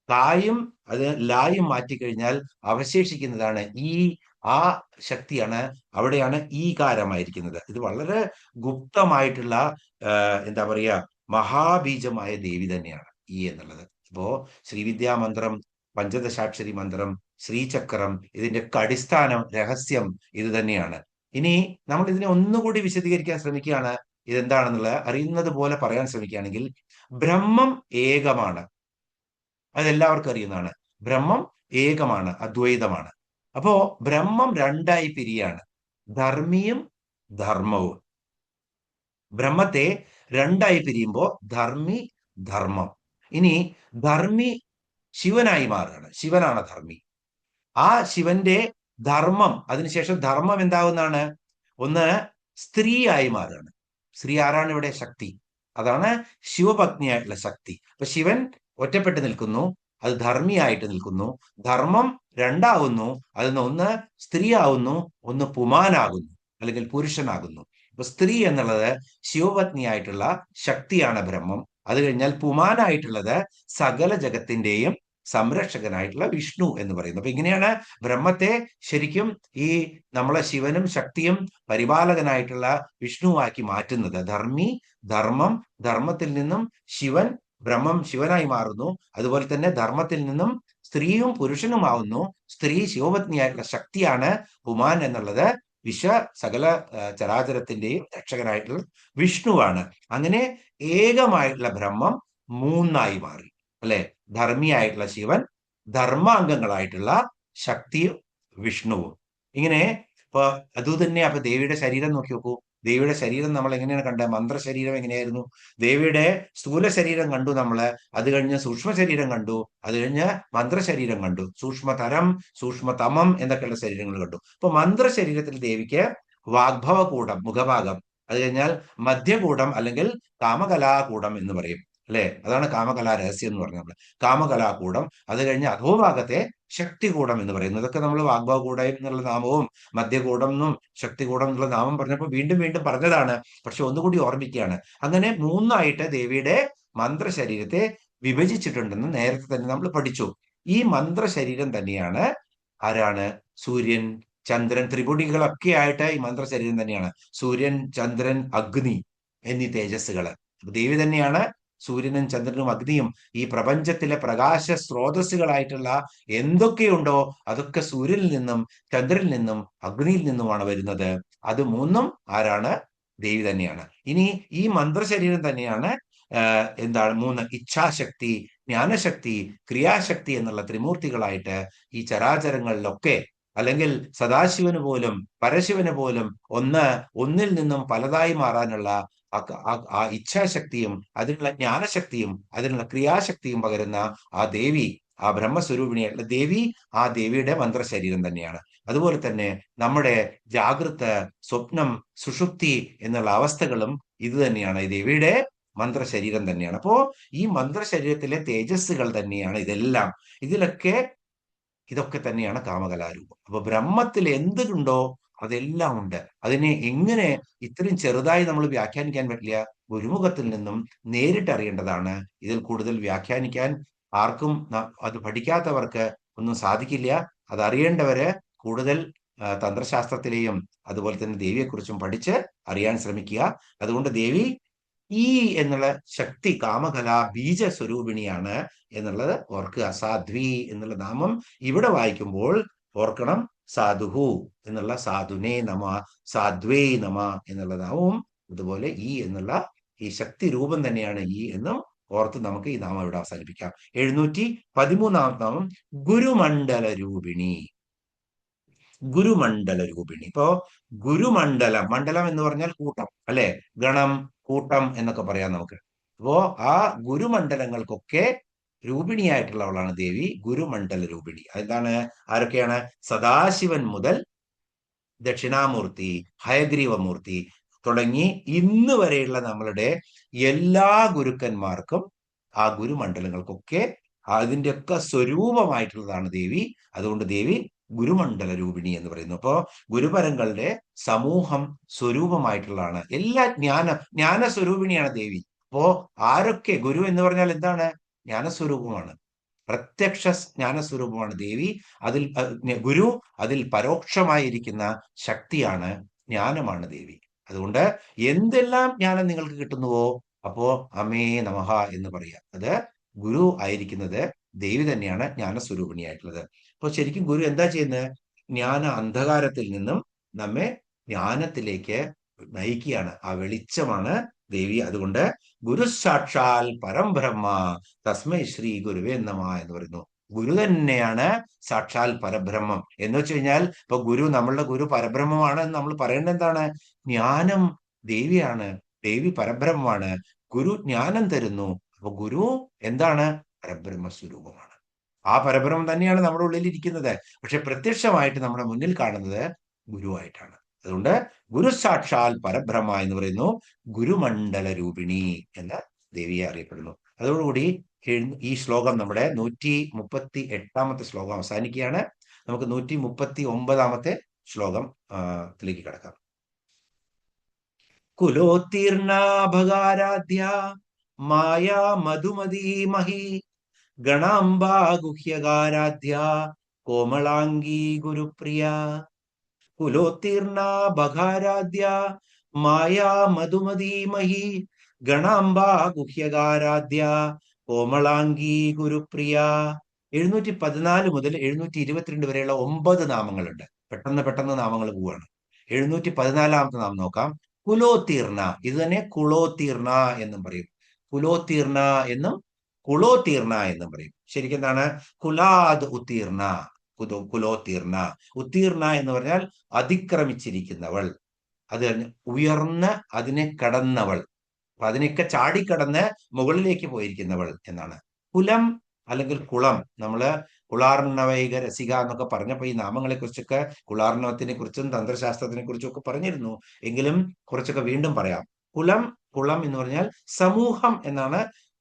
കായും അത് ലായും മാറ്റിക്കഴിഞ്ഞാൽ അവശേഷിക്കുന്നതാണ് ഈ. ആ ശക്തിയാണ്, അവിടെയാണ് ഈ കാരമായിരിക്കുന്നത്. ഇത് വളരെ ഗുപ്തമായിട്ടുള്ള എന്താ പറയുക, മഹാബീജമായ ദേവി തന്നെയാണ് ഈ എന്നുള്ളത്. അപ്പോ ശ്രീവിദ്യാമന്ത്രം, പഞ്ചദശാക്ഷരി മന്ത്രം, ശ്രീചക്രം, ഇതിന്റെ അടിസ്ഥാനം രഹസ്യം ഇത് തന്നെയാണ്. ഇനി നമ്മൾ ഇതിനെ ഒന്നുകൂടി വിശദീകരിക്കാൻ ശ്രമിക്കുകയാണ്. ഇതെന്താണെന്നുള്ളത് അറിയുന്നത് പോലെ പറയാൻ ശ്രമിക്കുകയാണെങ്കിൽ, ബ്രഹ്മം ഏകമാണ്. അതെല്ലാവർക്കും അറിയുന്നതാണ്. ബ്രഹ്മം ഏകമാണ്, അദ്വൈതമാണ്. അപ്പോ ബ്രഹ്മം രണ്ടായി പിരിയാണ്, ധർമ്മിയും ധർമ്മവും. ബ്രഹ്മത്തെ രണ്ടായി പിരിയുമ്പോ ധർമ്മി ധർമ്മം. ഇനി ധർമ്മി ശിവനായി മാറുകയാണ്, ശിവനാണ് ധർമ്മി. ആ ശിവന്റെ ധർമ്മം, അതിനുശേഷം ധർമ്മം എന്താവുന്നതാണ്? ഒന്ന് സ്ത്രീയായി മാറുകയാണ്. സ്ത്രീ ആരാണ് ഇവിടെ? ശക്തി. അതാണ് ശിവപത്നിയായിട്ടുള്ള ശക്തി. അപ്പൊ ശിവൻ ഒറ്റപ്പെട്ട് നിൽക്കുന്നു, അത് ധർമ്മിയായിട്ട് നിൽക്കുന്നു. ധർമ്മം രണ്ടാവുന്നു, അതിൽ ഒന്ന് സ്ത്രീ ആവുന്നു, ഒന്ന് പുമാനാകുന്നു അല്ലെങ്കിൽ പുരുഷനാകുന്നു. അപ്പൊ സ്ത്രീ എന്നുള്ളത് ശിവപത്നിയായിട്ടുള്ള ശക്തിയാണ് ബ്രഹ്മം. അത് കഴിഞ്ഞാൽ പുമാനായിട്ടുള്ളത് സകല ജഗത്തിന്റെയും സംരക്ഷകനായിട്ടുള്ള വിഷ്ണു എന്ന് പറയുന്നു. അപ്പൊ ഇങ്ങനെയാണ് ബ്രഹ്മത്തെ ശരിക്കും ഈ നമ്മളെ ശിവനും ശക്തിയും പരിപാലകനായിട്ടുള്ള വിഷ്ണുവാക്കി മാറ്റുന്നത്. ധർമ്മി ധർമ്മം, ധർമ്മത്തിൽ നിന്നും ശിവൻ, ബ്രഹ്മം ശിവനായി മാറുന്നു. അതുപോലെ തന്നെ ധർമ്മത്തിൽ നിന്നും സ്ത്രീയും പുരുഷനുമാവുന്നു. സ്ത്രീ ശിവപത്നിയായിട്ടുള്ള ശക്തിയാണ്. പുമാൻ എന്നുള്ളത് സകല ചരാചരത്തിന്റെയും രക്ഷകനായിട്ടുള്ള വിഷ്ണുവാണ്. അങ്ങനെ ഏകമായിട്ടുള്ള ബ്രഹ്മം മൂന്നായി മാറി, അല്ലെ? ധർമ്മിയായിട്ടുള്ള ശിവൻ, ധർമാംഗങ്ങളായിട്ടുള്ള ശക്തിയും വിഷ്ണുവും. ഇങ്ങനെ ഇപ്പൊ അതുതന്നെ. അപ്പൊ ദേവിയുടെ ശരീരം നോക്കി നോക്കൂ. ദേവിയുടെ ശരീരം നമ്മൾ എങ്ങനെയാണ് കണ്ടത്? മന്ത്രശരീരം എങ്ങനെയായിരുന്നു? ദേവിയുടെ സ്ഥൂല ശരീരം കണ്ടു നമ്മള്, അത് കഴിഞ്ഞ് സൂക്ഷ്മ ശരീരം കണ്ടു, അത് കഴിഞ്ഞ് മന്ത്രശരീരം കണ്ടു, സൂക്ഷ്മതരം സൂക്ഷ്മതമം എന്നൊക്കെയുള്ള ശരീരങ്ങൾ കണ്ടു. അപ്പൊ മന്ത്രശരീരത്തിൽ ദേവിക്ക് വാഗ്ഭവകൂടം, മുഖഭാഗം, അത് കഴിഞ്ഞാൽ മധ്യകൂടം അല്ലെങ്കിൽ കാമകലാകൂടം എന്ന് പറയും. അല്ലെ? അതാണ് കാമകലാ രഹസ്യം എന്ന് പറഞ്ഞത്. കാമകലാകൂടം, അത് കഴിഞ്ഞ് അധോഭാഗത്തെ ശക്തികൂടം എന്ന് പറയുന്നത്. ഇതൊക്കെ നമ്മൾ വാഗ്ഭവകൂടം എന്നുള്ള നാമവും മധ്യകൂടം എന്നും ശക്തികൂടം എന്നുള്ള നാമം പറഞ്ഞപ്പോൾ വീണ്ടും വീണ്ടും പറഞ്ഞതാണ്. പക്ഷെ ഒന്നുകൂടി ഓർമ്മിക്കുകയാണ്. അങ്ങനെ മൂന്നായിട്ട് ദേവിയുടെ മന്ത്രശരീരത്തെ വിഭജിച്ചിട്ടുണ്ടെന്ന് നേരത്തെ തന്നെ നമ്മൾ പഠിച്ചു. ഈ മന്ത്രശരീരം തന്നെയാണ് ആരാണ്? സൂര്യൻ, ചന്ദ്രൻ, ത്രിപുടികളൊക്കെ ആയിട്ട് ഈ മന്ത്രശരീരം തന്നെയാണ്. സൂര്യൻ, ചന്ദ്രൻ, അഗ്നി എന്നീ തേജസ്സുകള്. ദേവി തന്നെയാണ് സൂര്യനും ചന്ദ്രനും അഗ്നിയും. ഈ പ്രപഞ്ചത്തിലെ പ്രകാശ സ്രോതസ്സുകളായിട്ടുള്ള എന്തൊക്കെയുണ്ടോ അതൊക്കെ സൂര്യനിൽ നിന്നും ചന്ദ്രനിൽ നിന്നും അഗ്നിയിൽ നിന്നുമാണ് വരുന്നത്. അത് മൂന്നും ആരാണ്? ദേവി തന്നെയാണ്. ഇനി ഈ മന്ത്രശരീരം തന്നെയാണ് എന്താണ്? മൂന്ന്: ഇച്ഛാശക്തി, ജ്ഞാനശക്തി, ക്രിയാശക്തി എന്നുള്ള ത്രിമൂർത്തികളായിട്ട് ഈ ചരാചരങ്ങളിലൊക്കെ, അല്ലെങ്കിൽ സദാശിവന് പോലും പരശിവന് പോലും ഒന്നിൽ നിന്നും പലതായി മാറാനുള്ള ആ ഇച്ഛാശക്തിയും അതിനുള്ള ജ്ഞാനശക്തിയും അതിനുള്ള ക്രിയാശക്തിയും പകരുന്ന ആ ദേവി, ആ ബ്രഹ്മസ്വരൂപിണിയായിട്ടുള്ള ദേവി, ആ ദേവിയുടെ മന്ത്രശരീരം തന്നെയാണ്. അതുപോലെ തന്നെ നമ്മുടെ ജാഗ്രത, സ്വപ്നം, സുഷുപ്തി എന്നുള്ള അവസ്ഥകളും ഇത് തന്നെയാണ്, ഈ ദേവിയുടെ മന്ത്രശരീരം തന്നെയാണ്. അപ്പോ ഈ മന്ത്രശരീരത്തിലെ തേജസ്സുകൾ തന്നെയാണ് ഇതെല്ലാം. ഇതൊക്കെ തന്നെയാണ് കാമകലാരൂപം. അപ്പൊ ബ്രഹ്മത്തിൽ എന്തുണ്ടോ അതെല്ലാം ഉണ്ട്. അതിനെ എങ്ങനെ ഇത്രയും ചെറുതായി നമ്മൾ വ്യാഖ്യാനിക്കാൻ പറ്റില്ല. ഗുരുമുഖത്തിൽ നിന്നും നേരിട്ട് അറിയേണ്ടതാണ്. ഇതിൽ കൂടുതൽ വ്യാഖ്യാനിക്കാൻ ആർക്കും അത് പഠിക്കാത്തവർക്ക് ഒന്നും സാധിക്കില്ല. അതറിയേണ്ടവര് കൂടുതൽ തന്ത്രശാസ്ത്രത്തിലെയും അതുപോലെ തന്നെ ദേവിയെക്കുറിച്ചും പഠിച്ച് അറിയാൻ ശ്രമിക്കുക. അതുകൊണ്ട് ദേവി ഈ എന്നുള്ള ശക്തി കാമകലാ ബീജ സ്വരൂപിണിയാണ് എന്നുള്ളത് ഓർക്കുക. സാധ്വി എന്നുള്ള നാമം ഇവിടെ വായിക്കുമ്പോൾ ഓർക്കണം. സാധുഹു എന്നുള്ള സാധുനേ നമ, സാധ്വേ നമ എന്നുള്ള നാമവും അതുപോലെ ഈ എന്നുള്ള ഈ ശക്തി രൂപം തന്നെയാണ് ഈ എന്നും ഓർത്ത് നമുക്ക് ഈ നാമം ഇവിടെ അവസാനിപ്പിക്കാം. 713 നാമം ഗുരുമണ്ഡല രൂപിണി. ഗുരുമണ്ഡല രൂപിണി. ഇപ്പോ ഗുരുമണ്ഡലം, മണ്ഡലം എന്ന് പറഞ്ഞാൽ കൂട്ടം, അല്ലെ? ഗണം, കൂട്ടം എന്നൊക്കെ പറയാം നമുക്ക്. അപ്പോ ആ ഗുരുമണ്ഡലങ്ങൾക്കൊക്കെ രൂപിണിയായിട്ടുള്ളവളാണ് ദേവി, ഗുരുമണ്ഡല രൂപിണി. അതെന്താണ്? ആരൊക്കെയാണ്? സദാശിവൻ മുതൽ ദക്ഷിണാമൂർത്തി, ഹയഗ്രീവമൂർത്തി തുടങ്ങി ഇന്ന് വരെയുള്ള നമ്മളുടെ എല്ലാ ഗുരുക്കന്മാർക്കും ആ ഗുരുമണ്ഡലങ്ങൾക്കൊക്കെ അതിൻ്റെയൊക്കെ സ്വരൂപമായിട്ടുള്ളതാണ് ദേവി. അതുകൊണ്ട് ദേവി ഗുരുമണ്ഡല രൂപിണി എന്ന് പറയുന്നു. അപ്പോ ഗുരുപരങ്ങളുടെ സമൂഹം സ്വരൂപമായിട്ടുള്ളതാണ്. എല്ലാ ജ്ഞാനസ്വരൂപിണിയാണ് ദേവി. അപ്പോ ആരൊക്കെ ഗുരു എന്ന് പറഞ്ഞാൽ എന്താണ്? ജ്ഞാനസ്വരൂപമാണ്, പ്രത്യക്ഷ ജ്ഞാനസ്വരൂപമാണ് ദേവി. അതിൽ ഗുരു അതിൽ പരോക്ഷമായിരിക്കുന്ന ശക്തിയാണ്, ജ്ഞാനമാണ് ദേവി. അതുകൊണ്ട് എന്തെല്ലാം ജ്ഞാനം നിങ്ങൾക്ക് കിട്ടുന്നുവോ അപ്പോ അമേ നമഃ എന്ന് പറയാം. അത് ഗുരു ആയിരിക്കുന്നത് ദേവി തന്നെയാണ്, ജ്ഞാനസ്വരൂപിണിയായിട്ടുള്ളത്. അപ്പൊ ശരിക്കും ഗുരു എന്താ ചെയ്യുന്നത്? ജ്ഞാന അന്ധകാരത്തിൽ നിന്നും നമ്മെ ജ്ഞാനത്തിലേക്ക് നയിക്കുകയാണ്. ആ വെളിച്ചമാണ് ദേവി. അതുകൊണ്ട് ഗുരു സാക്ഷാൽ പരം ബ്രഹ്മ തസ്മൈ ശ്രീ ഗുരുവേ നമ എന്ന് പറയുന്നു. ഗുരു തന്നെയാണ് സാക്ഷാൽ പരബ്രഹ്മം. എന്ന് വെച്ച് കഴിഞ്ഞാൽ ഇപ്പൊ ഗുരു, നമ്മളുടെ ഗുരു പരബ്രഹ്മമാണ് എന്ന് നമ്മൾ പറയേണ്ടത് എന്താണ്? ജ്ഞാനം ദേവിയാണ്, ദേവി പരബ്രഹ്മമാണ്, ഗുരു ജ്ഞാനം തരുന്നു. അപ്പൊ ഗുരു എന്താണ്? പരബ്രഹ്മ സ്വരൂപമാണ്. ആ പരബ്രഹ്മം തന്നെയാണ് നമ്മുടെ ഉള്ളിൽ ഇരിക്കുന്നത്. പക്ഷെ പ്രത്യക്ഷമായിട്ട് നമ്മുടെ മുന്നിൽ കാണുന്നത് ഗുരുവായിട്ടാണ്. അതുകൊണ്ട് ഗുരു സാക്ഷാൽ പരബ്രഹ്മ എന്ന് പറയുന്നു. ഗുരുമണ്ഡല രൂപിണി എന്ന ദേവിയെ അറിയപ്പെടുന്നു. അതോടുകൂടി ഈ ശ്ലോകം നമ്മുടെ 138 ശ്ലോകം അവസാനിക്കുകയാണ്. നമുക്ക് 139 ശ്ലോകത്തിലേക്ക് കടക്കാം. കുലോത്തീർണ ഭഗാരാധ്യ മായാ മധുമതീമഹി ഗണാംബാ ഗുഹ്യകാരാധ്യ കോമളാംഗീ ഗുരുപ്രിയ. കുലോത്തീർണ ഭഗാരാധ്യ മായാ മധുമതീമഹി ഗണാംബാ ഗുഹ്യകാരാധ്യ കോമളാംഗീ ഗുരുപ്രിയ. 714 മുതൽ 722 വരെയുള്ള 9 നാമങ്ങളുണ്ട്. പെട്ടെന്ന് നാമങ്ങൾ പോവാണ്. 714 നാമം നോക്കാം. കുലോത്തീർണ, ഇത് തന്നെ കുളോത്തീർണ എന്നും പറയും. കുലോത്തീർണ എന്നും കുളോത്തീർണ എന്നും പറയും. ശരിക്കും എന്താണ്? കുലാദ് ഉത്തീർണ, കുലോത്തീർണ. ഉത്തീർണ എന്ന് പറഞ്ഞാൽ അതിക്രമിച്ചിരിക്കുന്നവൾ, അത് ഉയർന്ന് അതിനെ കടന്നവൾ, അപ്പൊ അതിനൊക്കെ ചാടിക്കടന്ന് മുകളിലേക്ക് പോയിരിക്കുന്നവൾ എന്നാണ്. കുലം അല്ലെങ്കിൽ കുളം, നമ്മള് കുളാർണവൈക രസിക എന്നൊക്കെ പറഞ്ഞപ്പോ ഈ നാമങ്ങളെ കുറിച്ചൊക്കെ, കുളാർണവത്തിനെ കുറിച്ചും തന്ത്രശാസ്ത്രത്തിനെ കുറിച്ചും ഒക്കെ പറഞ്ഞിരുന്നു. എങ്കിലും കുറച്ചൊക്കെ വീണ്ടും പറയാം. കുളം എന്ന് പറഞ്ഞാൽ സമൂഹം എന്നാണ്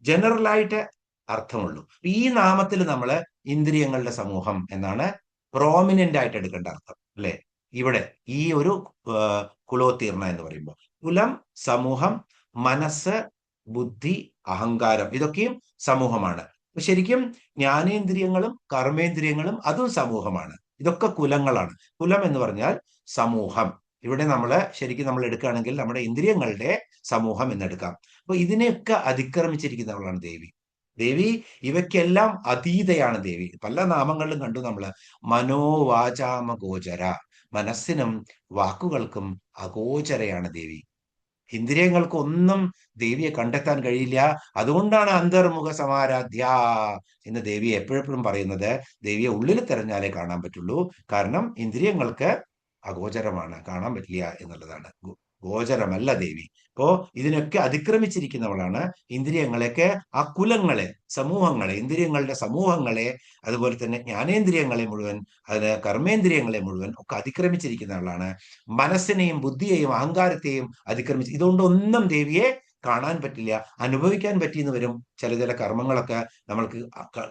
ജനറലായിട്ട് അർത്ഥമുള്ളൂ. ഈ നാമത്തിൽ നമ്മൾ ഇന്ദ്രിയങ്ങളുടെ സമൂഹം എന്നാണ് പ്രോമിനന്റ് ആയിട്ട് എടുക്കേണ്ട അർത്ഥം, അല്ലെ? ഇവിടെ ഈ ഒരു കുലോത്തീർണ എന്ന് പറയുമ്പോൾ കുലം, സമൂഹം, മനസ്സ്, ബുദ്ധി, അഹങ്കാരം, ഇതൊക്കെയും സമൂഹമാണ്. ശരിക്കും ജ്ഞാനേന്ദ്രിയങ്ങളും കർമ്മേന്ദ്രിയങ്ങളും അതും സമൂഹമാണ്. ഇതൊക്കെ കുലങ്ങളാണ്. കുലം എന്ന് പറഞ്ഞാൽ സമൂഹം. ഇവിടെ ശരിക്കും നമ്മൾ എടുക്കുകയാണെങ്കിൽ നമ്മുടെ ഇന്ദ്രിയങ്ങളുടെ സമൂഹം എന്നെടുക്കാം. അപ്പൊ ഇതിനെയൊക്കെ അതിക്രമിച്ചിരിക്കുന്നവളാണ് ദേവി. ദേവി ഇവയ്ക്കെല്ലാം അതീതയാണ് ദേവി. പല നാമങ്ങളിലും കണ്ടു നമ്മള്. മനോവാചാമ ഗോചര, മനസ്സിനും വാക്കുകൾക്കും അഗോചരയാണ് ദേവി. ഇന്ദ്രിയങ്ങൾക്കൊന്നും ദേവിയെ കണ്ടെത്താൻ കഴിയില്ല. അതുകൊണ്ടാണ് അന്തർമുഖ സമാരാധ്യ എന്ന് ദേവി എപ്പോഴെപ്പോഴും പറയുന്നത്. ദേവിയെ ഉള്ളിൽ തെരഞ്ഞാലേ കാണാൻ പറ്റുള്ളൂ. കാരണം ഇന്ദ്രിയങ്ങൾക്ക് അഗോചരമാണ്, കാണാൻ പറ്റില്ല എന്നുള്ളതാണ്. ഗോചരമല്ല ദേവി. അപ്പോ ഇതിനൊക്കെ അതിക്രമിച്ചിരിക്കുന്നവളാണ്. ഇന്ദ്രിയങ്ങളെയൊക്കെ, ആ കുലങ്ങളെ, സമൂഹങ്ങളെ, ഇന്ദ്രിയങ്ങളുടെ സമൂഹങ്ങളെ, അതുപോലെ തന്നെ ജ്ഞാനേന്ദ്രിയങ്ങളെ മുഴുവൻ, അതിന് കർമ്മേന്ദ്രിയങ്ങളെ മുഴുവൻ ഒക്കെ അതിക്രമിച്ചിരിക്കുന്നവളാണ്. മനസ്സിനെയും ബുദ്ധിയെയും അഹങ്കാരത്തെയും അതിക്രമിച്ച്, ഇതുകൊണ്ടൊന്നും ദേവിയെ കാണാൻ പറ്റില്ല. അനുഭവിക്കാൻ പറ്റിയെന്ന് വരും ചില കർമ്മങ്ങളൊക്കെ നമ്മൾക്ക്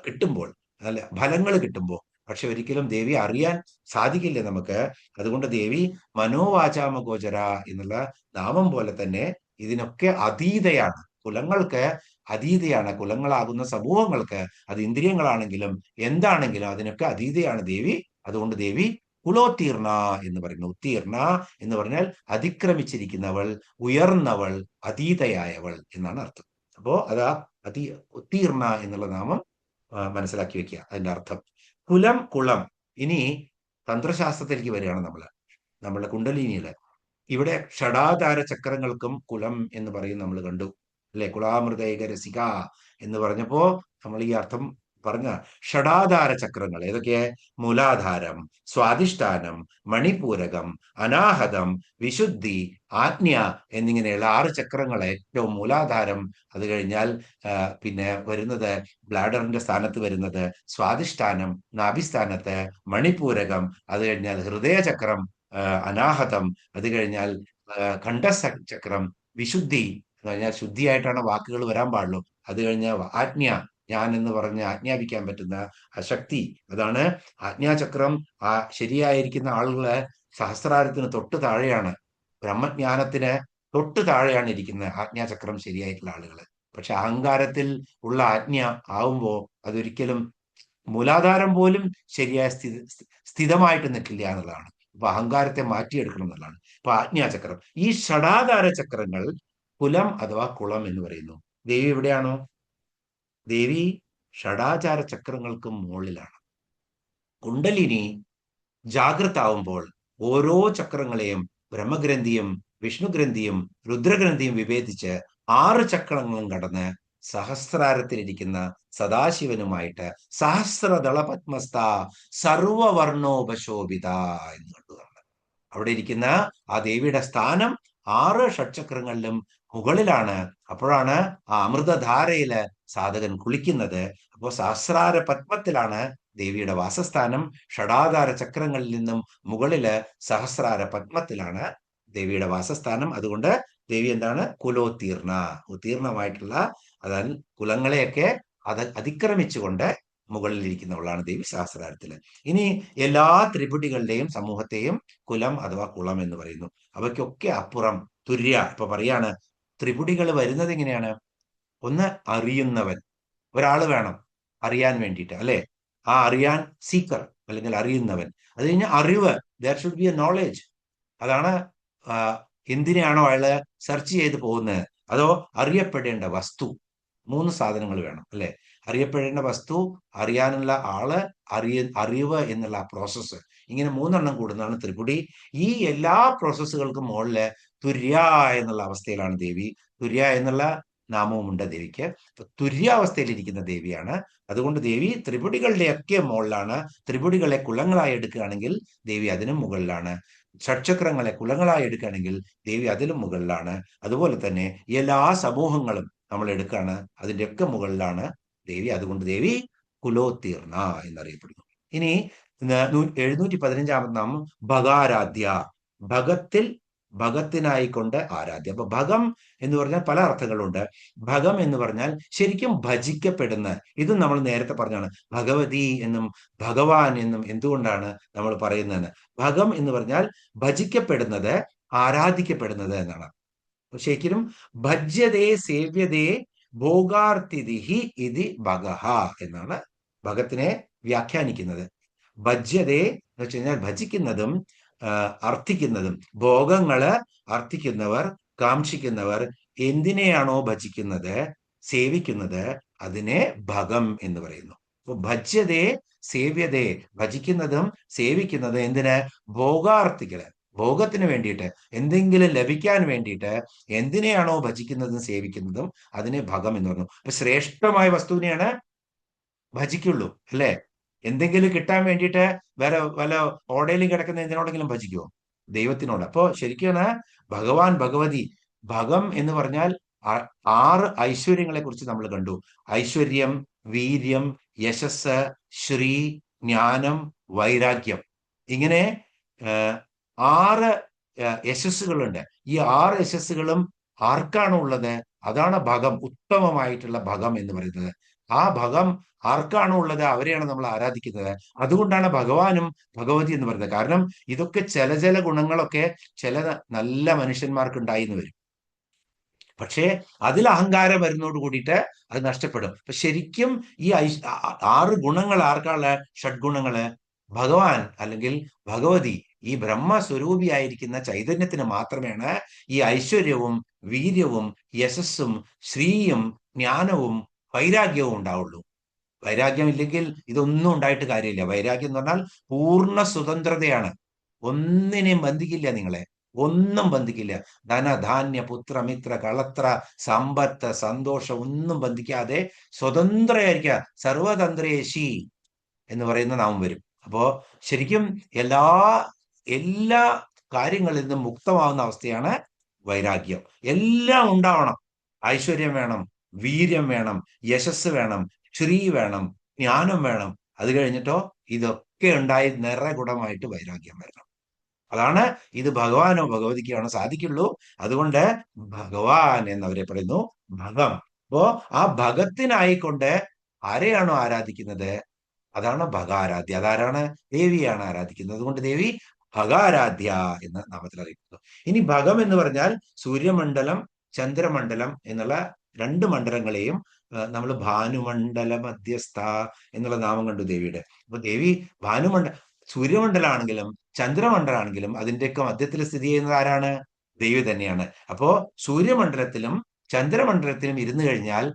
കിട്ടുമ്പോൾ, അല്ല, ഫലങ്ങൾ കിട്ടുമ്പോൾ. പക്ഷെ ഒരിക്കലും ദേവി അറിയാൻ സാധിക്കില്ല നമുക്ക്. അതുകൊണ്ട് ദേവി മനോവാചാമ ഗോചര എന്നുള്ള നാമം പോലെ തന്നെ ഇതിനൊക്കെ അതീതയാണ്. കുലങ്ങൾക്ക് അതീതയാണ്. കുലങ്ങളാകുന്ന സമൂഹങ്ങൾക്ക്, അത് ഇന്ദ്രിയങ്ങളാണെങ്കിലും എന്താണെങ്കിലും അതിനൊക്കെ അതീതയാണ് ദേവി. അതുകൊണ്ട് ദേവി കുലോത്തീർണ എന്ന് പറയുന്നു. ഉത്തീർണ എന്ന് പറഞ്ഞാൽ അതിക്രമിച്ചിരിക്കുന്നവൾ, ഉയർന്നവൾ, അതീതയായവൾ എന്നാണ് അർത്ഥം. അപ്പോ അതാ ഉത്തീർണ എന്നുള്ള നാമം മനസ്സിലാക്കി വെക്കുക, അതിന്റെ അർത്ഥം. കുലം, കുളം. ഇനി തന്ത്രശാസ്ത്രത്തിലേക്ക് വരികയാണ് നമ്മളുടെ കുണ്ടലിനിയില്. ഇവിടെ ഷടാധാര ചക്രങ്ങൾക്കും കുലം എന്ന് പറയും നമ്മൾ കണ്ടു, അല്ലെ? കുളാമൃതൈക രസിക എന്ന് പറഞ്ഞപ്പോ നമ്മൾ ഈ അർത്ഥം പറഞ്ഞ ഷടാധാര ചക്രങ്ങൾ ഏതൊക്കെ? മൂലാധാരം, സ്വാധിഷ്ഠാനം, മണിപൂരകം, അനാഹതം, വിശുദ്ധി, ആജ്ഞ എന്നിങ്ങനെയുള്ള 6 ചക്രങ്ങളെ. ഏറ്റവും മൂലാധാരം, അത് കഴിഞ്ഞാൽ പിന്നെ വരുന്നത് ബ്ലാഡറിന്റെ സ്ഥാനത്ത് വരുന്നത് സ്വാധിഷ്ഠാനം, നാഭിസ്ഥാനത്ത് മണിപൂരകം, അത് കഴിഞ്ഞാൽ ഹൃദയചക്രം, അനാഹതം, അത് കഴിഞ്ഞാൽ കണ്ഠചക്രം, വിശുദ്ധി എന്ന് പറഞ്ഞാൽ ശുദ്ധിയായിട്ടാണ് വാക്കുകൾ വരാൻ പാടുള്ളൂ. അത് കഴിഞ്ഞാൽ ആജ്ഞ, ഞാൻ എന്ന് പറഞ്ഞ് ആജ്ഞാപിക്കാൻ പറ്റുന്ന ആ ശക്തി, അതാണ് ആജ്ഞാചക്രം. ആ ശരിയായിരിക്കുന്ന ആളുകള് സഹസ്രാരത്തിന് തൊട്ട് താഴെയാണ്, ബ്രഹ്മജ്ഞാനത്തിന് തൊട്ട് താഴെയാണ് ഇരിക്കുന്നത് ആജ്ഞാചക്രം ശരിയായിട്ടുള്ള ആളുകൾ. പക്ഷെ അഹങ്കാരത്തിൽ ഉള്ള ആജ്ഞ ആവുമ്പോ അതൊരിക്കലും മൂലാധാരം പോലും ശരിയായ സ്ഥിതമായിട്ട് നിൽക്കില്ല എന്നുള്ളതാണ്. അപ്പൊ അഹങ്കാരത്തെ മാറ്റിയെടുക്കണം എന്നുള്ളതാണ്. അപ്പൊ ആജ്ഞാചക്രം, ഈ ഷടാധാര ചക്രങ്ങൾ കുലം അഥവാ കുളം എന്ന് പറയുന്നു. ദേവി എവിടെയാണോ? ദേവി ഷടാചാര ചക്രങ്ങൾക്ക് മുകളിലാണ്. കുണ്ടലിനി ജാഗ്രത ആവുമ്പോൾ ഓരോ ചക്രങ്ങളെയും, ബ്രഹ്മഗ്രന്ഥിയും വിഷ്ണുഗ്രന്ഥിയും രുദ്രഗ്രന്ഥിയും വിഭേദിച്ച് 6 ചക്രങ്ങളും കടന്ന് സഹസ്രാരത്തിലിരിക്കുന്ന സദാശിവനുമായിട്ട് സഹസ്രദള പത്മസ്ഥ സർവവർണോപശോഭിത എന്ന് കണ്ടു. അവിടെ ഇരിക്കുന്ന ആ ദേവിയുടെ സ്ഥാനം 6 ഷഡ്ചക്രങ്ങളിലും മുകളിലാണ്. അപ്പോഴാണ് ആ അമൃതധാരയില് സാധകൻ കുളിക്കുന്നത്. അപ്പോൾ സഹസ്രാര പത്മത്തിലാണ് ദേവിയുടെ വാസസ്ഥാനം. ഷടാധാര ചക്രങ്ങളിൽ നിന്നും മുകളില് സഹസ്രാര പത്മത്തിലാണ് ദേവിയുടെ വാസസ്ഥാനം. അതുകൊണ്ട് ദേവി എന്താണ്? കുലോത്തീർണ, ഉത്തീർണമായിട്ടുള്ള, അതായത് കുലങ്ങളെയൊക്കെ അതിക്രമിച്ചുകൊണ്ട് മുകളിലിരിക്കുന്നവളാണ് ദേവി സഹസ്രാരത്തില്. ഇനി എല്ലാ ത്രിപുടികളുടെയും സമൂഹത്തെയും കുലം അഥവാ കുളം എന്ന് പറയുന്നു. അവയ്ക്കൊക്കെ അപ്പുറം തുര്യ. ഇപ്പൊ പറയാണ്, ത്രിപുടികൾ വരുന്നത് എങ്ങനെയാണ്? ഒന്ന്, അറിയുന്നവൻ, ഒരാള് വേണം അറിയാൻ വേണ്ടിയിട്ട്, അല്ലെ? ആ അറിയാൻ, സീക്കർ അല്ലെങ്കിൽ അറിയുന്നവൻ. അത് കഴിഞ്ഞാൽ അറിവ്, there should be A knowledge. അതാണ് എന്തിനാണോ അയാള് സെർച്ച് ചെയ്ത് പോകുന്നത്, അതോ അറിയപ്പെടേണ്ട വസ്തു. 3 സാധനങ്ങൾ വേണം, അല്ലെ? അറിയപ്പെടേണ്ട വസ്തു, അറിയാനുള്ള ആള്, അറിവ് എന്നുള്ള പ്രോസസ്സ്. ഇങ്ങനെ 3 എണ്ണം കൂടുന്നതാണ് ത്രിപുടി. ഈ എല്ലാ പ്രോസസ്സുകൾക്കും മുകളില് തുര്യ എന്നുള്ള അവസ്ഥയിലാണ് ദേവി. തുര്യ എന്നുള്ള നാമവുമുണ്ട് ദേവിക്ക്. തുര്യാവസ്ഥയിലിരിക്കുന്ന ദേവിയാണ്. അതുകൊണ്ട് ദേവി ത്രിപുടികളുടെയൊക്കെ മുകളിലാണ്. ത്രിപുടികളെ കുലങ്ങളായി എടുക്കുകയാണെങ്കിൽ ദേവി അതിനും മുകളിലാണ്. ഷഡ്ചക്രങ്ങളെ കുലങ്ങളായി എടുക്കുകയാണെങ്കിൽ ദേവി അതിലും മുകളിലാണ്. അതുപോലെ തന്നെ എല്ലാ സമൂഹങ്ങളും നമ്മൾ എടുക്കുകയാണ്, അതിൻ്റെയൊക്കെ മുകളിലാണ് ദേവി. അതുകൊണ്ട് ദേവി കുലോത്തീർണ എന്നറിയപ്പെടുന്നു. ഇനി 715 നാമം ഭഗാരാധ്യ. ഭഗത്തിൽ ഭഗത്തിനായിക്കൊണ്ട് ആരാധ്യ. അപ്പൊ ഭഗം എന്ന് പറഞ്ഞാൽ പല അർത്ഥങ്ങളുണ്ട്. ഭഗം എന്ന് പറഞ്ഞാൽ ശരിക്കും ഭജിക്കപ്പെടുന്ന, ഇതും നമ്മൾ നേരത്തെ പറഞ്ഞാണ്. ഭഗവതി എന്നും ഭഗവാൻ എന്നും എന്തുകൊണ്ടാണ് നമ്മൾ പറയുന്നതെന്ന്. ഭഗം എന്ന് പറഞ്ഞാൽ ഭജിക്കപ്പെടുന്നത്, ആരാധിക്കപ്പെടുന്നത് എന്നാണ്. ശരിക്കും ഭജ്യതേ സേവ്യതേ ഭോഗാർത്തിദിഹി ഇതി ഭഗഹ എന്നാണ് ഭഗത്തിനെ വ്യാഖ്യാനിക്കുന്നത്. ഭജ്യതേ എന്ന് വെച്ച് കഴിഞ്ഞാൽ ഭജിക്കുന്നതും അർത്ഥിക്കുന്നതും. ഭോഗങ്ങള് അർത്ഥിക്കുന്നവർ, കാക്ഷിക്കുന്നവർ എന്തിനെയാണോ ഭജിക്കുന്നത്, സേവിക്കുന്നത്, അതിനെ ഭഗം എന്ന് പറയുന്നു. അപ്പൊ ഭജ്യതേ സേവ്യതേ, ഭജിക്കുന്നതും സേവിക്കുന്നതും എന്തിന്? ഭോഗാർത്ഥികള്, ഭോഗത്തിന് വേണ്ടിയിട്ട്, എന്തെങ്കിലും ലഭിക്കാൻ വേണ്ടിയിട്ട് എന്തിനെയാണോ ഭജിക്കുന്നതും സേവിക്കുന്നതും അതിനെ ഭഗം എന്ന് പറഞ്ഞു. അപ്പൊ ശ്രേഷ്ഠമായ വസ്തുവിനെയാണ് ഭജിക്കുള്ളൂ, അല്ലേ? എന്തെങ്കിലും കിട്ടാൻ വേണ്ടിയിട്ട് വേറെ വല്ല ഓടയിലും കിടക്കുന്ന എന്തിനോടെങ്കിലും ഭജിക്കുമോ? ദൈവത്തിനോട്. അപ്പോ ശരിക്കും ഭഗവാൻ, ഭഗവതി, ഭഗം എന്ന് പറഞ്ഞാൽ 6 ഐശ്വര്യങ്ങളെ കുറിച്ച് നമ്മൾ കണ്ടു. ഐശ്വര്യം, വീര്യം, യശസ്, ശ്രീ, ജ്ഞാനം, വൈരാഗ്യം. ഇങ്ങനെ 6 യശസ്സുകളുണ്ട്. ഈ 6 യശസ്സുകളും ആർക്കാണ് ഉള്ളത്? അതാണ് ഭഗം, ഉത്തമമായിട്ടുള്ള ഭഗം എന്ന് പറയുന്നത്. ആ ഭഗം ആർക്കാണോ ഉള്ളത് അവരെയാണ് നമ്മൾ ആരാധിക്കുന്നത്. അതുകൊണ്ടാണ് ഭഗവാനും ഭഗവതി എന്ന് പറയുന്നത്. കാരണം ഇതൊക്കെ ചില ഗുണങ്ങളൊക്കെ ചില നല്ല മനുഷ്യന്മാർക്ക് ഉണ്ടായിന്ന് വരും. പക്ഷേ അതിൽ അഹങ്കാരം വരുന്നതോട് കൂടിയിട്ട് അത് നഷ്ടപ്പെടും. അപ്പൊ ശരിക്കും ഈ 6 ഗുണങ്ങൾ ആർക്കാണ്? ഷഡ്ഗുണങ്ങള് ഭഗവാൻ അല്ലെങ്കിൽ ഭഗവതി, ഈ ബ്രഹ്മസ്വരൂപിയായിരിക്കുന്ന ചൈതന്യത്തിന് മാത്രമേയാണ് ഈ ഐശ്വര്യവും വീര്യവും യശസ്സും ശ്രീയും ജ്ഞാനവും വൈരാഗ്യവും ഉണ്ടാവുള്ളൂ. വൈരാഗ്യം ഇല്ലെങ്കിൽ ഇതൊന്നും ഉണ്ടായിട്ട് കാര്യമില്ല. വൈരാഗ്യം എന്ന് പറഞ്ഞാൽ പൂർണ്ണ സ്വതന്ത്രതയാണ്. ഒന്നിനെയും ബന്ധിക്കില്ല, നിങ്ങളെ ഒന്നും ബന്ധിക്കില്ല. ധന, ധാന്യ, പുത്ര, മിത്ര, കളത്ര, സമ്പത്ത്, സന്തോഷം ഒന്നും ബന്ധിക്കാതെ സ്വതന്ത്രയായിരിക്കുക. സർവതന്ത്രേശി എന്ന് പറയുന്ന നാമം വരും. അപ്പോ ശരിക്കും എല്ലാ കാര്യങ്ങളിൽ നിന്നും മുക്തമാവുന്ന അവസ്ഥയാണ് വൈരാഗ്യം. എല്ലാം ഉണ്ടാവണം. ഐശ്വര്യം വേണം, വീര്യം വേണം, യശസ് വേണം, ശ്രീ വേണം, ജ്ഞാനം വേണം. അത് കഴിഞ്ഞിട്ടോ ഇതൊക്കെ ഉണ്ടായി നിറകുടമായിട്ട് വൈരാഗ്യം വരണം. അതാണ് ഇത് ഭഗവാനോ ഭഗവതിക്കാണോ സാധിക്കുള്ളൂ. അതുകൊണ്ട് ഭഗവാൻ എന്നവരെ പറയുന്നു ഭഗം. അപ്പോ ആ ഭഗത്തിനായിക്കൊണ്ട് ആരെയാണോ ആരാധിക്കുന്നത് അതാണ് ഭഗാരാധ്യ. അതാരാണ്? ദേവിയാണ് ആരാധിക്കുന്നത്. അതുകൊണ്ട് ദേവി ഭഗാരാധ്യ എന്ന നാമത്തിൽ അറിയപ്പെടുന്നു. ഇനി ഭഗം എന്ന് പറഞ്ഞാൽ സൂര്യമണ്ഡലം, ചന്ദ്രമണ്ഡലം എന്നുള്ള 2 മണ്ഡലങ്ങളെയും നമ്മൾ ഭാനുമണ്ഡല മധ്യസ്ഥ എന്നുള്ള നാമം കണ്ടു ദേവിയുടെ. അപ്പൊ ദേവി സൂര്യമണ്ഡലമാണെങ്കിലും ചന്ദ്രമണ്ഡലമാണെങ്കിലും അതിന്റെയൊക്കെ മധ്യത്തിൽ സ്ഥിതി ചെയ്യുന്നത് ആരാണ്? ദേവി തന്നെയാണ്. അപ്പോ സൂര്യമണ്ഡലത്തിലും ചന്ദ്രമണ്ഡലത്തിലും ഇരുന്നു കഴിഞ്ഞാൽ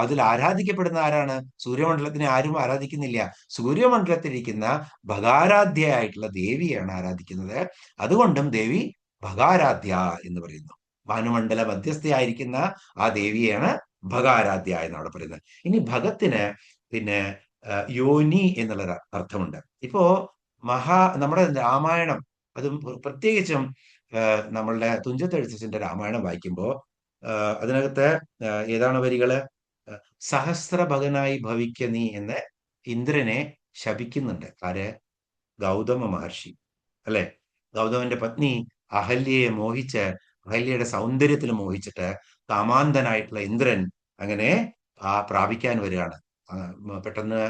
അതിൽ ആരാധിക്കപ്പെടുന്ന ആരാണ്? സൂര്യമണ്ഡലത്തിനെ ആരും ആരാധിക്കുന്നില്ല. സൂര്യമണ്ഡലത്തിലിരിക്കുന്ന ഭഗാരാധ്യയായിട്ടുള്ള ദേവിയാണ് ആരാധിക്കുന്നത്. അതുകൊണ്ടും ദേവി ഭഗാരാധ്യ എന്ന് പറയുന്നു. ഭാനുമണ്ഡല മധ്യസ്ഥയായിരിക്കുന്ന ആ ദേവിയാണ് ഭഗാരാധ്യ എന്നവിടെ പറയുന്നത്. ഇനി ഭഗത്തിന് പിന്നെ യോനി എന്നുള്ള അർത്ഥമുണ്ട്. ഇപ്പോ നമ്മുടെ രാമായണം, അതും പ്രത്യേകിച്ചും നമ്മളുടെ തുഞ്ചത്തെഴുത്തച്ഛന്റെ രാമായണം വായിക്കുമ്പോൾ അതിനകത്ത് ഏതാണ് വരികള്? സഹസ്രഭകനായി ഭവിക്ക നീ എന്ന് ഇന്ദ്രനെ ശപിക്കുന്നുണ്ട്. ആര്? ഗൗതമ മഹർഷി, അല്ലെ? ഗൗതമന്റെ പത്നി അഹല്യയെ മോഹിച്ച്, അഹല്യയുടെ സൗന്ദര്യത്തിൽ മോഹിച്ചിട്ട് കാമാന്തനായിട്ടുള്ള ഇന്ദ്രൻ അങ്ങനെ പ്രാപിക്കാൻ വരികയാണ്. പെട്ടെന്ന്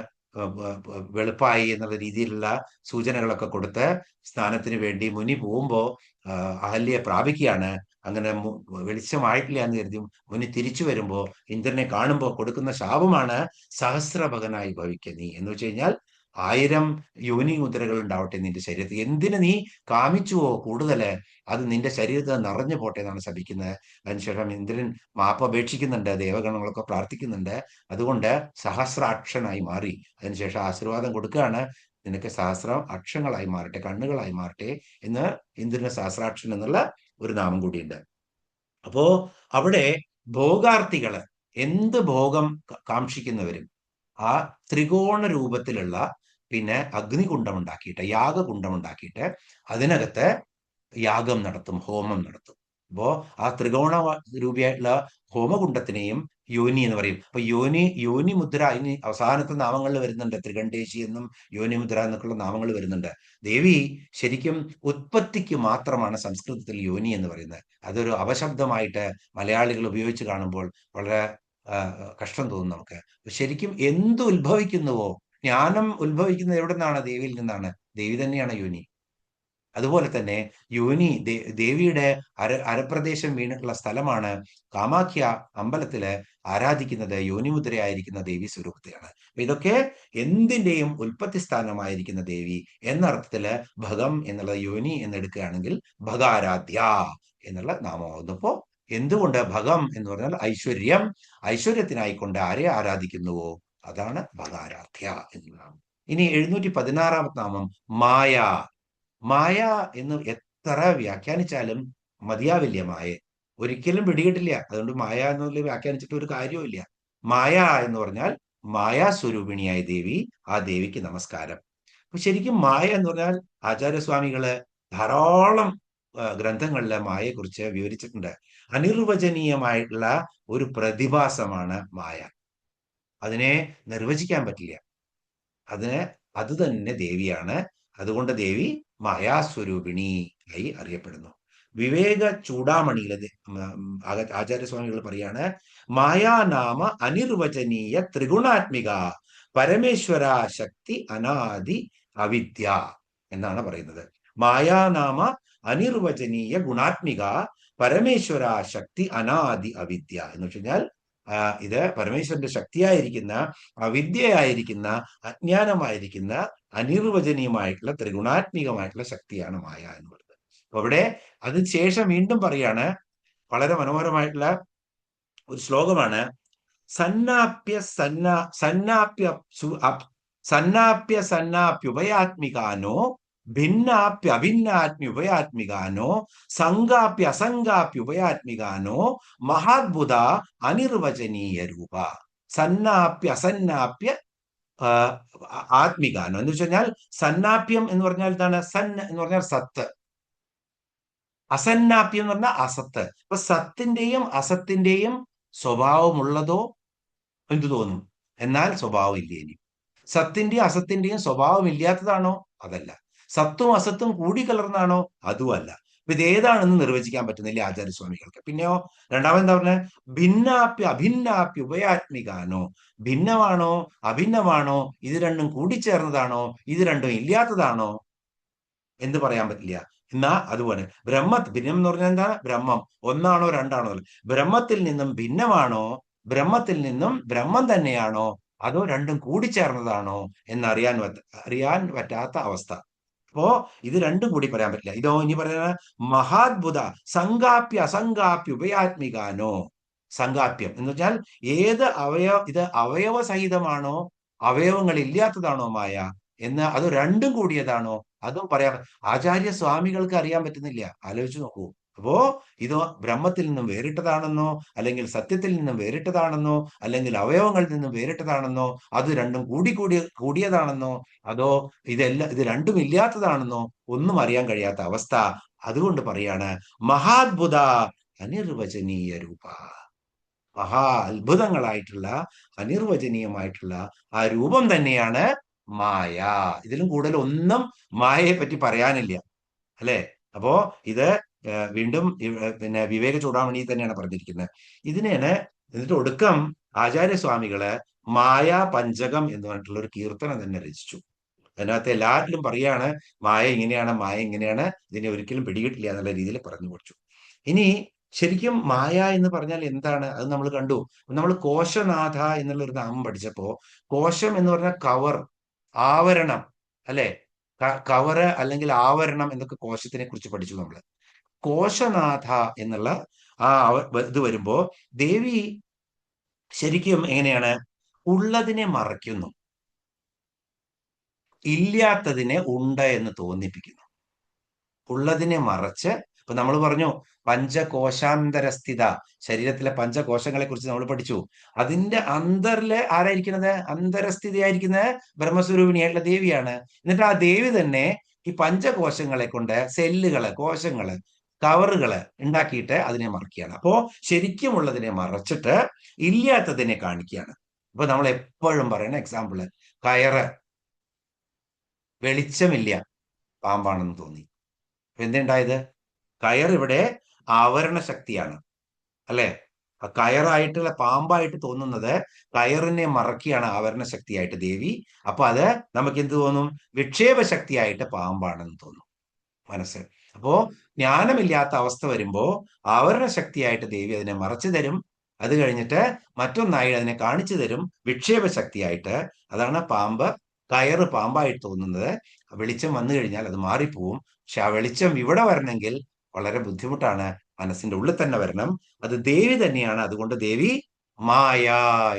വെളുപ്പായി എന്നുള്ള രീതിയിലുള്ള സൂചനകളൊക്കെ കൊടുത്ത് സ്നാനത്തിന് വേണ്ടി മുനി പോകുമ്പോ അഹല്യയെ പ്രാപിക്കുകയാണ്. അങ്ങനെ വെളിച്ചമായിട്ടില്ല എന്ന് കരുതി മുനി തിരിച്ചു വരുമ്പോ ഇന്ദ്രനെ കാണുമ്പോ കൊടുക്കുന്ന ശാപമാണ് സഹസ്രഭകനായി ഭവിക്ക നീ എന്ന് വെച്ച് കഴിഞ്ഞാൽ 1000 യോനി മുദ്രകൾ ഉണ്ടാവട്ടെ നിന്റെ ശരീരത്തിൽ. എന്തിനു നീ കാമിച്ചുവോ കൂടുതല് അത് നിന്റെ ശരീരത്തിൽ നിറഞ്ഞു പോട്ടെ എന്നാണ് ശപിക്കുന്നത്. അതിനുശേഷം ഇന്ദ്രൻ മാപ്പ് അപേക്ഷിക്കുന്നുണ്ട്, ദേവഗണങ്ങളൊക്കെ പ്രാർത്ഥിക്കുന്നുണ്ട്. അതുകൊണ്ട് സഹസ്രാക്ഷനായി മാറി. അതിനുശേഷം ആശീർവാദം കൊടുക്കുകയാണ്, നിനക്ക് സഹസ്രം അക്ഷങ്ങളായി മാറട്ടെ, കണ്ണുകളായി മാറട്ടെ എന്ന്. ഇന്ദ്രന് സഹസ്രാക്ഷൻ എന്നുള്ള ഒരു നാമം കൂടിയുണ്ട്. അപ്പോ അവിടെ ഭോഗാർത്ഥികള്, എന്ത് ഭോഗം കാക്ഷിക്കുന്നവരും ആ ത്രികോണ രൂപത്തിലുള്ള പിന്നെ അഗ്നികുണ്ഡം ഉണ്ടാക്കിയിട്ട്, യാഗകുണ്ഡം ഉണ്ടാക്കിയിട്ട് അതിനകത്ത് യാഗം നടത്തും, ഹോമം നടത്തും. അപ്പോ ആ ത്രികോണ രൂപിയായിട്ടുള്ള ഹോമകുണ്ടത്തിനെയും യോനി എന്ന് പറയും. അപ്പൊ യോനി മുദ്ര ഇനി അവസാനത്തെ നാമങ്ങളിൽ വരുന്നുണ്ട്. ത്രികണ്ഠേശി എന്നും യോനി മുദ്ര എന്നൊക്കെയുള്ള നാമങ്ങൾ വരുന്നുണ്ട്. ദേവി ശരിക്കും ഉത്പത്തിക്ക് മാത്രമാണ് സംസ്കൃതത്തിൽ യോനി എന്ന് പറയുന്നത്. അതൊരു അപശബ്ദമായിട്ട് മലയാളികൾ ഉപയോഗിച്ച് കാണുമ്പോൾ വളരെ കഷ്ടം തോന്നും നമുക്ക്. ശരിക്കും എന്ത് ഉത്ഭവിക്കുന്നുവോ, ജ്ഞാനം ഉത്ഭവിക്കുന്നത് എവിടെ നിന്നാണ്? ദേവിയിൽ നിന്നാണ്. ദേവി തന്നെയാണ് യോനി. അതുപോലെ തന്നെ യോനി ദേവിയുടെ അരപ്രദേശം വീണിട്ടുള്ള സ്ഥലമാണ് കാമാഖ്യ അമ്പലത്തില് ആരാധിക്കുന്നത് യോനിമുദ്രയായിരിക്കുന്ന ദേവി സ്വരൂപത്തെയാണ്. അപ്പൊ ഇതൊക്കെ എന്തിന്റെയും ഉൽപ്പത്തി സ്ഥാനമായിരിക്കുന്ന ദേവി എന്ന അർത്ഥത്തില് ഭഗം എന്നുള്ള യോനി എന്നെടുക്കുകയാണെങ്കിൽ ഭഗാരാധ്യ എന്നുള്ള നാമമാകുന്നു. അപ്പോ എന്തുകൊണ്ട് ഭഗം എന്ന് പറഞ്ഞാൽ ഐശ്വര്യം, ഐശ്വര്യത്തിനായിക്കൊണ്ട് ആരെ ആരാധിക്കുന്നുവോ അതാണ് ഭഗാരാധ്യ എന്നുള്ളതാണ്. ഇനി 716 നാമം മായ. മായ എന്ന് എത്ര വ്യാഖ്യാനിച്ചാലും മതിയാവില്ല. മായ ഒരിക്കലും പിടികിട്ടില്ല. അതുകൊണ്ട് മായ എന്നുള്ള വ്യാഖ്യാനിച്ചിട്ട് ഒരു കാര്യവുമില്ല. മായ എന്ന് പറഞ്ഞാൽ മായാസ്വരൂപിണിയായ ദേവി, ആ ദേവിക്ക് നമസ്കാരം. അപ്പൊ ശരിക്കും മായ എന്ന് പറഞ്ഞാൽ ആചാര്യസ്വാമികള് ധാരാളം ഗ്രന്ഥങ്ങളിലെ മായയെക്കുറിച്ച് വിവരിച്ചിട്ടുണ്ട്. അനിർവചനീയമായിട്ടുള്ള ഒരു പ്രതിഭാസമാണ് മായ. അതിനെ നിർവചിക്കാൻ പറ്റില്ല. അത് തന്നെ ദേവിയാണ്. അതുകൊണ്ട് ദേവി മായാസ്വരൂപിണി ആയി അറിയപ്പെടുന്നു. വിവേക ചൂടാമണിയിലെ ആചാര്യസ്വാമികൾ പറയാണ്, മായാനാമ അനിർവചനീയ ത്രിഗുണാത്മിക പരമേശ്വര ശക്തി അനാദി അവിദ്യ എന്നാണ് പറയുന്നത്. മായാനാമ അനിർവചനീയ ഗുണാത്മിക പരമേശ്വര ശക്തി അനാദി അവിദ്യ എന്ന് വെച്ച് കഴിഞ്ഞാൽ ഇത് പരമേശ്വരന്റെ ശക്തിയായിരിക്കുന്ന, അവിദ്യയായിരിക്കുന്ന, അജ്ഞാനമായിരിക്കുന്ന, അനിർവചനീയമായിട്ടുള്ള ത്രിഗുണാത്മികമായിട്ടുള്ള ശക്തിയാണ് മായ എന്ന് പറയുന്നത്. അപ്പൊ അവിടെ അതിനുശേഷം വീണ്ടും പറയാണ്, വളരെ മനോഹരമായിട്ടുള്ള ഒരു ശ്ലോകമാണ്. സന്നാപ്യ സന്നാപ്യുഭയാത്മികാനോ ഭിന്നാപ്യഭിന്നാത്മ്യുഭയാത്മികാനോ സംഗാപ്യസംഗാപ്യുഭയാത്മികാനോ മഹാത്ഭുത അനിർവചനീയ രൂപ. സന്നാപ്യ ആത്മികാനോ എന്ന് വെച്ച് കഴിഞ്ഞാൽ, സന്നാപ്യം എന്ന് പറഞ്ഞാൽ എന്താണ്? സൻ എന്ന് പറഞ്ഞാൽ സത്ത്, അസന്നാപ്യം എന്ന് പറഞ്ഞാൽ അസത്ത്. അപ്പൊ സത്തിന്റെയും അസത്തിന്റെയും സ്വഭാവമുള്ളതോ എന്തു തോന്നും, എന്നാൽ സ്വഭാവം ഇല്ല. ഇനി സത്തിന്റെയും അസത്തിന്റെയും സ്വഭാവം ഇല്ലാത്തതാണോ? അതല്ല. സത്തും അസത്തും കൂടി കലർന്നാണോ? അതുമല്ല. അപ്പൊ ഇതേതാണെന്ന് നിർവചിക്കാൻ പറ്റുന്നില്ല ആചാര്യസ്വാമികൾക്ക്. പിന്നെയോ രണ്ടാമതെന്താ പറഞ്ഞ? അഭിന്നാപ്യ ഉഭയാത്മികാനോ. ഭിന്നമാണോ അഭിന്നമാണോ, ഇത് രണ്ടും കൂടിച്ചേർന്നതാണോ, ഇത് രണ്ടും ഇല്ലാത്തതാണോ എന്ന് പറയാൻ പറ്റില്ല. എന്നാ അതുപോലെ ഭിന്നം എന്ന് പറഞ്ഞാൽ എന്താ? ബ്രഹ്മം ഒന്നാണോ രണ്ടാണോ? ബ്രഹ്മത്തിൽ നിന്നും ഭിന്നമാണോ, ബ്രഹ്മത്തിൽ നിന്നും ബ്രഹ്മം തന്നെയാണോ, അതോ രണ്ടും കൂടിച്ചേർന്നതാണോ അറിയാൻ പറ്റാത്ത അവസ്ഥ. അപ്പോ ഇത് രണ്ടും കൂടി പറയാൻ പറ്റില്ല. ഇതോ ഇനി പറയുന്ന മഹാത്ഭുത സംഗാപ്യ അസംഗാപ്യ ഉഭയാത്മികാനോ. സംഗാപ്യം എന്ന് വെച്ചാൽ ഇത് അവയവ സഹിതമാണോ, അവയവങ്ങൾ ഇല്ലാത്തതാണോ മായ എന്ന്, അത് രണ്ടും കൂടിയതാണോ, അതും പറയാൻ ആചാര്യസ്വാമികൾക്ക് അറിയാൻ പറ്റുന്നില്ല. ആലോചിച്ച് നോക്കൂ. അപ്പോ ഇത് ബ്രഹ്മത്തിൽ നിന്നും വേറിട്ടതാണെന്നോ, അല്ലെങ്കിൽ സത്യത്തിൽ നിന്നും വേറിട്ടതാണെന്നോ, അല്ലെങ്കിൽ അവയവങ്ങളിൽ നിന്നും വേറിട്ടതാണെന്നോ, അത് രണ്ടും കൂടിയതാണെന്നോ, അതോ ഇത് രണ്ടും ഇല്ലാത്തതാണെന്നോ ഒന്നും അറിയാൻ കഴിയാത്ത അവസ്ഥ. അതുകൊണ്ട് പറയാണ് മഹാത്ഭുത അനിർവചനീയ രൂപ. മഹാ അത്ഭുതങ്ങളായിട്ടുള്ള അനിർവചനീയമായിട്ടുള്ള ആ രൂപം തന്നെയാണ് മായ. ഇതിലും കൂടുതൽ ഒന്നും മായയെ പറ്റി പറയാനില്ല, അല്ലെ? അപ്പോ ഇത് വീണ്ടും പിന്നെ വിവേക ചൂടാമണി തന്നെയാണ് പറഞ്ഞിരിക്കുന്നത്. എന്നിട്ട് ഒടുക്കം ആചാര്യസ്വാമികള് മായാ പഞ്ചകം എന്ന് പറഞ്ഞിട്ടുള്ള ഒരു കീർത്തനം തന്നെ രചിച്ചു. അതിനകത്ത് എല്ലാറ്റിലും പറയാണ് മായ ഇങ്ങനെയാണ്, മായ ഇങ്ങനെയാണ്, ഇതിനെ ഒരിക്കലും പിടികിട്ടില്ല എന്നുള്ള രീതിയിൽ പറഞ്ഞു കൊടുത്തു. ഇനി ശരിക്കും മായ എന്ന് പറഞ്ഞാൽ എന്താണ്? അത് നമ്മൾ കണ്ടു. നമ്മൾ കോശനാഥ എന്നുള്ള ഒരു നാമം പഠിച്ചപ്പോ, കോശം എന്ന് പറഞ്ഞാൽ കവർ, ആവരണം, അല്ലെ? കവറ് അല്ലെങ്കിൽ ആവരണം എന്നൊക്കെ കോശത്തിനെ കുറിച്ച് പഠിച്ചു നമ്മൾ. കോശനാഥ എന്നുള്ള ആ ഇത് വരുമ്പോ ദേവി ശരിക്കും എങ്ങനെയാണ്? ഉള്ളതിനെ മറയ്ക്കുന്നു, ഇല്ലാത്തതിനെ ഉണ്ട് എന്ന് തോന്നിപ്പിക്കുന്നു. ഉള്ളതിനെ മറച്ച്, ഇപ്പൊ നമ്മൾ പറഞ്ഞു പഞ്ചകോശാന്തരസ്ഥിത, ശരീരത്തിലെ പഞ്ചകോശങ്ങളെ കുറിച്ച് നമ്മൾ പഠിച്ചു. അതിന്റെ അന്തറില് ആരായിരിക്കുന്നത്? അന്തരസ്ഥിതിയായിരിക്കുന്നത് ബ്രഹ്മസ്വരൂപിണിയായിട്ടുള്ള ദേവിയാണ്. എന്നിട്ട് ആ ദേവി തന്നെ ഈ പഞ്ചകോശങ്ങളെ കൊണ്ട്, സെല്ലുകള്, കോശങ്ങള്, കവറുകള് ഉണ്ടാക്കിയിട്ട് അതിനെ മറയ്ക്കുകയാണ്. അപ്പോ ശരിക്കുമുള്ളതിനെ മറച്ചിട്ട് ഇല്ലാത്തതിനെ കാണിക്കുകയാണ്. അപ്പൊ നമ്മൾ എപ്പോഴും പറയുന്ന എക്സാമ്പിള്, കയറ്, വെളിച്ചമില്ല, പാമ്പാണെന്ന് തോന്നി. എന്തുണ്ടായത്? കയർ ഇവിടെ ആവരണ ശക്തിയാണ്, അല്ലെ? കയറായിട്ടുള്ള പാമ്പായിട്ട് തോന്നുന്നത് കയറിനെ മറക്കിയാണ് ആവരണ ശക്തിയായിട്ട് ദേവി. അപ്പൊ അത് നമുക്ക് എന്ത് തോന്നും? വിക്ഷേപ ശക്തിയായിട്ട് പാമ്പാണെന്ന് തോന്നും മനസ്സ്. അപ്പോ ജ്ഞാനമില്ലാത്ത അവസ്ഥ വരുമ്പോ ആവരണ ശക്തിയായിട്ട് ദേവി അതിനെ മറച്ചു തരും. അത് കഴിഞ്ഞിട്ട് മറ്റൊന്നായി അതിനെ കാണിച്ചു തരും വിക്ഷേപ ശക്തിയായിട്ട്. അതാണ് പാമ്പ്, കയറ് പാമ്പായിട്ട് തോന്നുന്നത്. വെളിച്ചം വന്നു കഴിഞ്ഞാൽ അത് മാറിപ്പോവും. പക്ഷെ ആ വെളിച്ചം ഇവിടെ വരണമെങ്കിൽ വളരെ ബുദ്ധിമുട്ടാണ്. മനസ്സിന്റെ ഉള്ളിൽ തന്നെ വരണം. അത് ദേവി തന്നെയാണ്. അതുകൊണ്ട് ദേവി മായ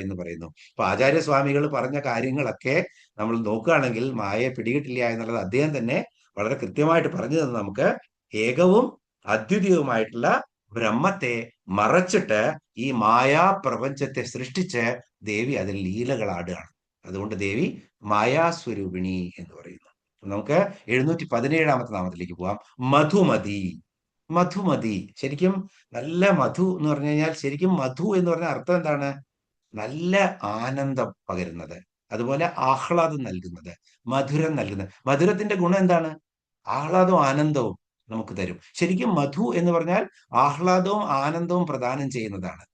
എന്ന് പറയുന്നു. അപ്പൊ ആചാര്യസ്വാമികൾ പറഞ്ഞ കാര്യങ്ങളൊക്കെ നമ്മൾ നോക്കുകയാണെങ്കിൽ മായയെ പിടികിട്ടില്ല എന്നുള്ളത് അദ്ദേഹം തന്നെ വളരെ കൃത്യമായിട്ട് പറഞ്ഞു തന്നു നമുക്ക്. ഏകവും അദ്വിതീയവുമായിട്ടുള്ള ബ്രഹ്മത്തെ മറച്ചിട്ട് ഈ മായാ പ്രപഞ്ചത്തെ സൃഷ്ടിച്ച് ദേവി അതിൽ ലീലകളാടുകയാണ്. അതുകൊണ്ട് ദേവി മായാസ്വരൂപിണി എന്ന് പറയുന്നു. നമുക്ക് 717 നാമത്തിലേക്ക് പോവാം. മധുമതി. മധുമതി ശരിക്കും നല്ല മധു എന്ന് പറഞ്ഞു കഴിഞ്ഞാൽ, ശരിക്കും മധു എന്ന് പറഞ്ഞ അർത്ഥം എന്താണ്? നല്ല ആനന്ദം പകരുന്നത്, അതുപോലെ ആഹ്ലാദം നൽകുന്നത്, മധുരം നൽകുന്നത്. മധുരത്തിന്റെ ഗുണം എന്താണ്? ആഹ്ലാദവും ആനന്ദവും നമുക്ക് തരും. ശരിക്കും മധു എന്ന് പറഞ്ഞാൽ ആഹ്ലാദവും ആനന്ദവും പ്രദാനം ചെയ്യുന്നതാണ്.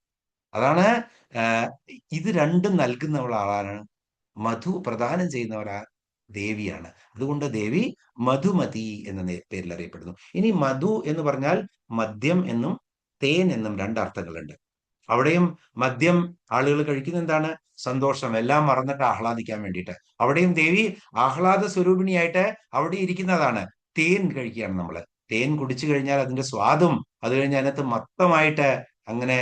അതാണ് ഇത് രണ്ടും നൽകുന്നവളാണ്. മധു പ്രദാനം ചെയ്യുന്നവരാ ദേവിയാണ്. അതുകൊണ്ട് ദേവി മധുമതി എന്ന പേരിൽ അറിയപ്പെടുന്നു. ഇനി മധു എന്ന് പറഞ്ഞാൽ മദ്യം എന്നും തേൻ എന്നും രണ്ടർത്ഥങ്ങളുണ്ട്. അവിടെയും മദ്യം ആളുകൾ കഴിക്കുന്ന എന്താണ്? സന്തോഷം, എല്ലാം മറന്നിട്ട് ആഹ്ലാദിക്കാൻ വേണ്ടിയിട്ട്. അവിടെയും ദേവി ആഹ്ലാദ സ്വരൂപിണിയായിട്ട് അവിടെ ഇരിക്കുന്നതാണ്. തേൻ കഴിക്കുകയാണ് നമ്മള്. തേൻ കുടിച്ചു കഴിഞ്ഞാൽ അതിന്റെ സ്വാദും അത് കഴിഞ്ഞ് അതിനകത്ത് മൊത്തമായിട്ട് അങ്ങനെ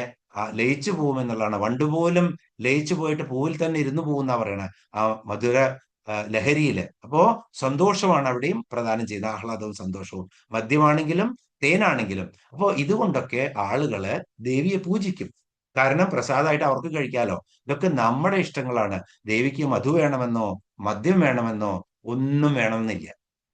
ലയിച്ചു പോകുമെന്നുള്ളതാണ്. വണ്ടുപോലും ലയിച്ചു പോയിട്ട് പൂവിൽ തന്നെ ഇരുന്നു പോകുന്ന പറയണേ ആ മധുര ലഹരിയില്. അപ്പോ സന്തോഷമാണ് അവിടെയും പ്രദാനം ചെയ്യുന്നത്, ആഹ്ലാദവും സന്തോഷവും. മദ്യമാണെങ്കിലും തേനാണെങ്കിലും. അപ്പോ ഇതുകൊണ്ടൊക്കെ ആളുകള് ദേവിയെ പൂജിക്കും. കാരണം പ്രസാദമായിട്ട് അവർക്ക് കഴിക്കാലോ. ഇതൊക്കെ നമ്മുടെ ഇഷ്ടങ്ങളാണ്. ദേവിക്ക് മധു വേണമെന്നോ മദ്യം വേണമെന്നോ ഒന്നും വേണമെന്നില്ല.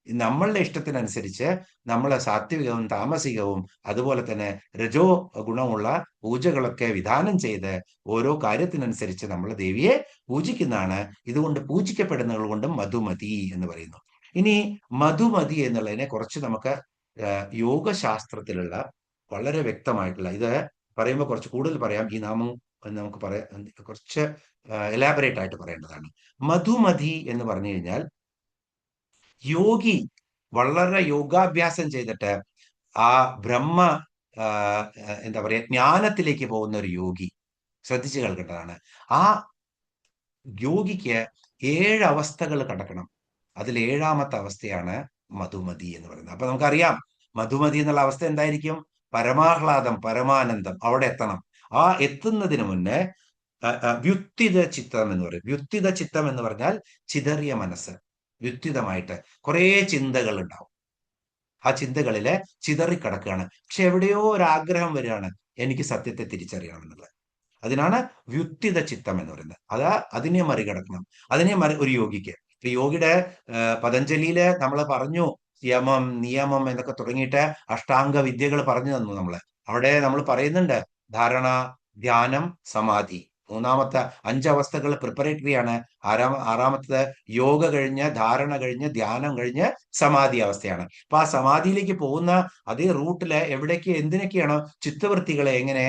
നമ്മളുടെ ഇഷ്ടത്തിനനുസരിച്ച് നമ്മൾ സാത്വികവും താമസികവും അതുപോലെ തന്നെ രജോ ഗുണമുള്ള പൂജകളൊക്കെ വിധാനം ചെയ്ത് ഓരോ കാര്യത്തിനനുസരിച്ച് നമ്മൾ ദേവിയെ പൂജിക്കുന്നതാണ്. ഇതുകൊണ്ട് പൂജിക്കപ്പെടുന്നത് കൊണ്ട് മധുമതി എന്ന് പറയുന്നു. ഇനി മധുമതി എന്നുള്ളതിനെ കുറച്ച് നമുക്ക് യോഗശാസ്ത്രത്തിലുള്ള വളരെ വ്യക്തമായിട്ടുള്ള, ഇത് പറയുമ്പോൾ കുറച്ച് കൂടുതൽ പറയാം, ഈ നാമം നമുക്ക് പറയാം, കുറച്ച് എലാബറേറ്റ് ആയിട്ട് പറയേണ്ടതാണ്. മധുമതി എന്ന് പറഞ്ഞു കഴിഞ്ഞാൽ യോഗി വളരെ യോഗാഭ്യാസം ചെയ്തിട്ട് ആ ബ്രഹ്മ എന്താ പറയാ ജ്ഞാനത്തിലേക്ക് പോകുന്ന ഒരു യോഗി, ശ്രദ്ധിച്ചു കേൾക്കേണ്ടതാണ്. ആ യോഗിക്ക് 7 അവസ്ഥകൾ കടക്കണം. അതിൽ 7ാമത്തെ അവസ്ഥയാണ് മധുമതി എന്ന് പറയുന്നത്. അപ്പൊ നമുക്കറിയാം മധുമതി എന്നുള്ള അവസ്ഥ എന്തായിരിക്കും? പരമാഹ്ലാദം, പരമാനന്ദം, അവിടെ എത്തണം. ആ എത്തുന്നതിന് മുന്നേ വ്യുത്തിത ചിത്തം എന്ന് പറയും. വ്യുത്തിത ചിത്തം എന്ന് പറഞ്ഞാൽ ചിതറിയ മനസ്സ്. വ്യുത്തിതമായിട്ട് കുറെ ചിന്തകൾ ഉണ്ടാവും. ആ ചിന്തകളില് ചിതറിക്കിടക്കുകയാണ്. പക്ഷെ എവിടെയോ ഒരു ആഗ്രഹം വരികയാണ്, എനിക്ക് സത്യത്തെ തിരിച്ചറിയണം എന്നുള്ളത്. അതിനാണ് വ്യുത്തിത ചിത്തം എന്ന് പറയുന്നത്. അതിനെ മറികടക്കണം. ഒരു യോഗിക്ക്, യോഗിയുടെ പതഞ്ജലിയില് നമ്മൾ പറഞ്ഞു, യമം നിയമം എന്നൊക്കെ തുടങ്ങിയിട്ട് അഷ്ടാംഗ വിദ്യകൾ പറഞ്ഞു തന്നു നമ്മള്. അവിടെ നമ്മൾ പറയുന്നുണ്ട് ധാരണ, ധ്യാനം, സമാധി. മൂന്നാമത്തെ 5 അവസ്ഥകൾ പ്രിപ്പറേറ്ററി ആണ്. ആറാമത്തത് യോഗ കഴിഞ്ഞ് ധാരണ കഴിഞ്ഞ് ധ്യാനം കഴിഞ്ഞ് സമാധി അവസ്ഥയാണ്. അപ്പൊ ആ സമാധിയിലേക്ക് പോകുന്ന അതേ റൂട്ടില് എവിടേക്ക് എന്തിനൊക്കെയാണോ ചിത്തവൃത്തികളെ എങ്ങനെ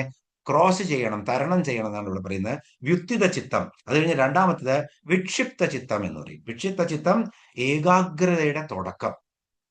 ക്രോസ് ചെയ്യണം, തരണം ചെയ്യണം എന്നാണ് ഇവിടെ പറയുന്നത്. വ്യുത്തിത ചിത്തം. അത് കഴിഞ്ഞ് രണ്ടാമത്തത് വിക്ഷിപ്ത ചിത്തം എന്ന് പറയും. വിക്ഷിപ്ത ചിത്തം ഏകാഗ്രതയുടെ തുടക്കം.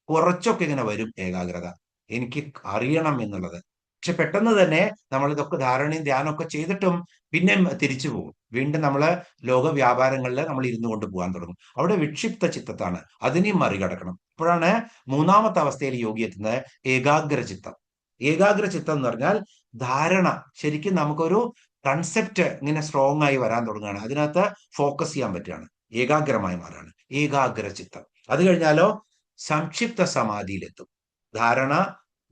കുറച്ചൊക്കെ ഇങ്ങനെ വരും ഏകാഗ്രത, എനിക്ക് അറിയണം എന്നുള്ളത്. പക്ഷെ പെട്ടെന്ന് തന്നെ നമ്മൾ ഇതൊക്കെ ധാരണയും ധ്യാനമൊക്കെ ചെയ്തിട്ടും പിന്നെ തിരിച്ചു പോകും. വീണ്ടും നമ്മള് ലോക വ്യാപാരങ്ങളിൽ നമ്മൾ ഇരുന്നു കൊണ്ട് പോകാൻ തുടങ്ങും. അവിടെ വിക്ഷിപ്ത ചിത്തത്താണ്. അതിനെയും മറികടക്കണം. അപ്പോഴാണ് മൂന്നാമത്തെ അവസ്ഥയിൽ യോഗി എത്തുന്നത് ഏകാഗ്ര ചിത്തം. ഏകാഗ്ര ചിത്തം എന്ന് പറഞ്ഞാൽ ധാരണ, ശരിക്കും നമുക്കൊരു കൺസെപ്റ്റ് ഇങ്ങനെ സ്ട്രോങ് ആയി വരാൻ തുടങ്ങുകയാണ്. അതിനകത്ത് ഫോക്കസ് ചെയ്യാൻ പറ്റുകയാണ്, ഏകാഗ്രമായി മാറാണ്. ഏകാഗ്ര ചിത്തം. അത് കഴിഞ്ഞാലോ സംക്ഷിപ്ത സമാധിയിലെത്തും. ധാരണ,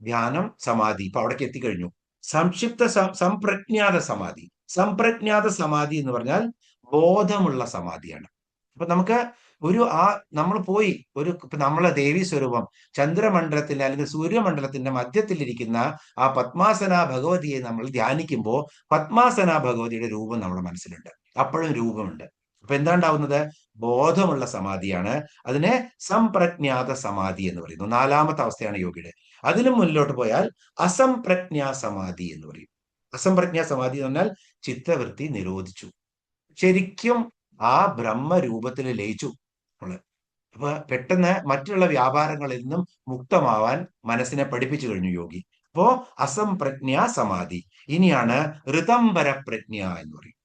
ധ്യാനം, സമാധി, ഇപ്പൊ അവിടേക്ക് എത്തിക്കഴിഞ്ഞു. സംക്ഷിപ്ത സംപ്രജ്ഞാത സമാധി. സംപ്രജ്ഞാത സമാധി എന്ന് പറഞ്ഞാൽ ബോധമുള്ള സമാധിയാണ്. അപ്പൊ നമുക്ക് നമ്മൾ പോയി ഇപ്പൊ നമ്മളെ ദേവീ സ്വരൂപം ചന്ദ്രമണ്ഡലത്തിന്റെ അല്ലെങ്കിൽ സൂര്യമണ്ഡലത്തിന്റെ മധ്യത്തിലിരിക്കുന്ന ആ പത്മാസന ഭഗവതിയെ നമ്മൾ ധ്യാനിക്കുമ്പോൾ പത്മാസന ഭഗവതിയുടെ രൂപം നമ്മുടെ മനസ്സിലുണ്ട്. അപ്പോഴും രൂപമുണ്ട്. അപ്പൊ എന്താ ഉണ്ടാവുന്നത്? ബോധമുള്ള സമാധിയാണ്. അതിനെ സംപ്രജ്ഞാത സമാധി എന്ന് പറയുന്നു. 4ാമത്തെ അവസ്ഥയാണ് യോഗിയുടെ. അതിനും മുന്നിലോട്ട് പോയാൽ അസംപ്രജ്ഞാ സമാധി എന്ന് പറയും. അസംപ്രജ്ഞാ സമാധി എന്ന് പറഞ്ഞാൽ ചിത്തവൃത്തി നിരോധിച്ചു, ശരിക്കും ആ ബ്രഹ്മരൂപത്തിൽ ലയിച്ചു നമ്മള്. അപ്പൊ പെട്ടെന്ന് മറ്റുള്ള വ്യാപാരങ്ങളിൽ നിന്നും മുക്തമാവാൻ മനസ്സിനെ പഠിപ്പിച്ചു കഴിഞ്ഞു യോഗി. അപ്പോ അസംപ്രജ്ഞാ സമാധി. ഇനിയാണ് ഋതംബര പ്രജ്ഞ എന്ന് പറയും.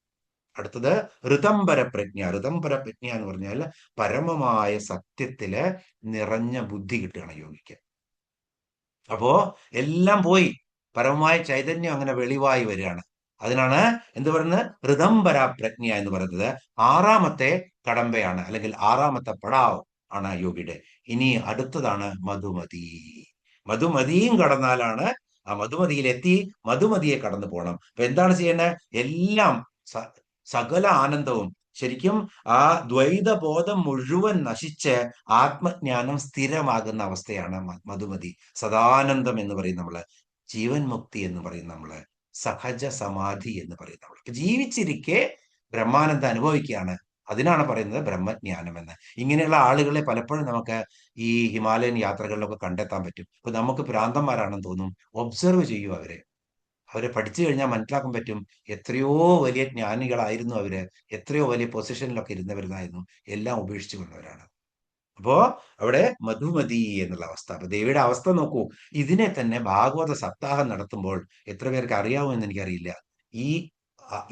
അടുത്തത് ഋതംബര പ്രജ്ഞ. ഋതംബര പ്രജ്ഞ എന്ന് പറഞ്ഞാൽ പരമമായ സത്യത്തില് നിറഞ്ഞ ബുദ്ധി കിട്ടുകയാണ് യോഗിക്ക്. അപ്പോ എല്ലാം പോയി, പരമമായ ചൈതന്യം അങ്ങനെ വെളിവായി വരികയാണ്. അതിനാണ് എന്ത് പറയുന്നത്? ഋതംബര പ്രജ്ഞ എന്ന് പറയുന്നത്. 6ാമത്തെ കടമ്പയാണ്, അല്ലെങ്കിൽ 6ാമത്തെ പടാവ് ആണ് യോഗിയുടെ. ഇനി അടുത്തതാണ് മധുമതി. മധുമതിയും കടന്നാലാണ്, ആ മധുമതിയിലെത്തി മധുമതിയെ കടന്നു പോകണം. അപ്പൊ എന്താണ് ചെയ്യേണ്ടത്? എല്ലാം സകല ആനന്ദവും, ശരിക്കും ആ ദ്വൈത ബോധം മുഴുവൻ നശിച്ച് ആത്മജ്ഞാനം സ്ഥിരമാകുന്ന അവസ്ഥയാണ് മധുമതി. സദാനന്ദം എന്ന് പറയും നമ്മള്, ജീവൻ മുക്തി എന്ന് പറയും നമ്മള്, സഹജ സമാധി എന്ന് പറയും നമ്മള്. ജീവിച്ചിരിക്കെ ബ്രഹ്മാനന്ദം അനുഭവിക്കുകയാണ്. അതിനാണ് പറയുന്നത് ബ്രഹ്മജ്ഞാനം എന്ന്. ഇങ്ങനെയുള്ള ആളുകളെ പലപ്പോഴും നമുക്ക് ഈ ഹിമാലയൻ യാത്രകളിലൊക്കെ കണ്ടെത്താൻ പറ്റും. ഇപ്പൊ നമുക്ക് ഭ്രാന്തന്മാരാണെന്ന് തോന്നും. ഒബ്സർവ് ചെയ്യൂ അവരെ പഠിച്ചു കഴിഞ്ഞാൽ മനസ്സിലാക്കാൻ പറ്റും എത്രയോ വലിയ ജ്ഞാനികളായിരുന്നു അവര്, എത്രയോ വലിയ പൊസിഷനിലൊക്കെ ഇരുന്നവരുന്നായിരുന്നു. എല്ലാം ഉപേക്ഷിച്ചു കൊണ്ടവരാണ്. അപ്പോ അവിടെ മധുമതി എന്നുള്ള അവസ്ഥ. അപ്പൊ ദേവിയുടെ അവസ്ഥ നോക്കൂ. ഇതിനെ തന്നെ ഭാഗവത സപ്താഹം നടത്തുമ്പോൾ എത്ര പേർക്ക് അറിയാവുമെന്ന് എനിക്കറിയില്ല. ഈ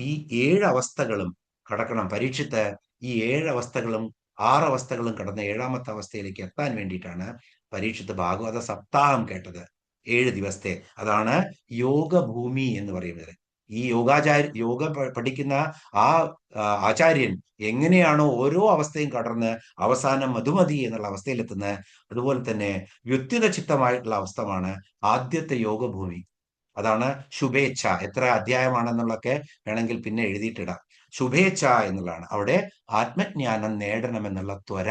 ഈ 7 അവസ്ഥകളും കടക്കണം. പരീക്ഷിത്ത് ഈ 7 അവസ്ഥകളും 6 അവസ്ഥകളും കടന്ന് 7ാമത്തെ അവസ്ഥയിലേക്ക് എത്താൻ വേണ്ടിയിട്ടാണ് പരീക്ഷിത്ത് ഭാഗവത സപ്താഹം കേട്ടത്. 7 ദിവസത്തെ. അതാണ് യോഗഭൂമി എന്ന് പറയുന്നത്. ഈ യോഗ പഠിക്കുന്ന ആ ആചാര്യൻ എങ്ങനെയാണോ ഓരോ അവസ്ഥയും കടന്ന് അവസാനം മധുമതി എന്നുള്ള അവസ്ഥയിലെത്തുന്നത്, അതുപോലെ തന്നെ വ്യുത്തിത ചിത്തമായിട്ടുള്ള അവസ്ഥമാണ് ആദ്യത്തെ യോഗഭൂമി. അതാണ് ശുഭേച്ഛ. എത്ര അധ്യായമാണെന്നുള്ളതൊക്കെ വേണമെങ്കിൽ പിന്നെ എഴുതിയിട്ടിടാം. ശുഭേച്ഛ എന്നുള്ളതാണ്. അവിടെ ആത്മജ്ഞാനം നേടണമെന്നുള്ള ത്വര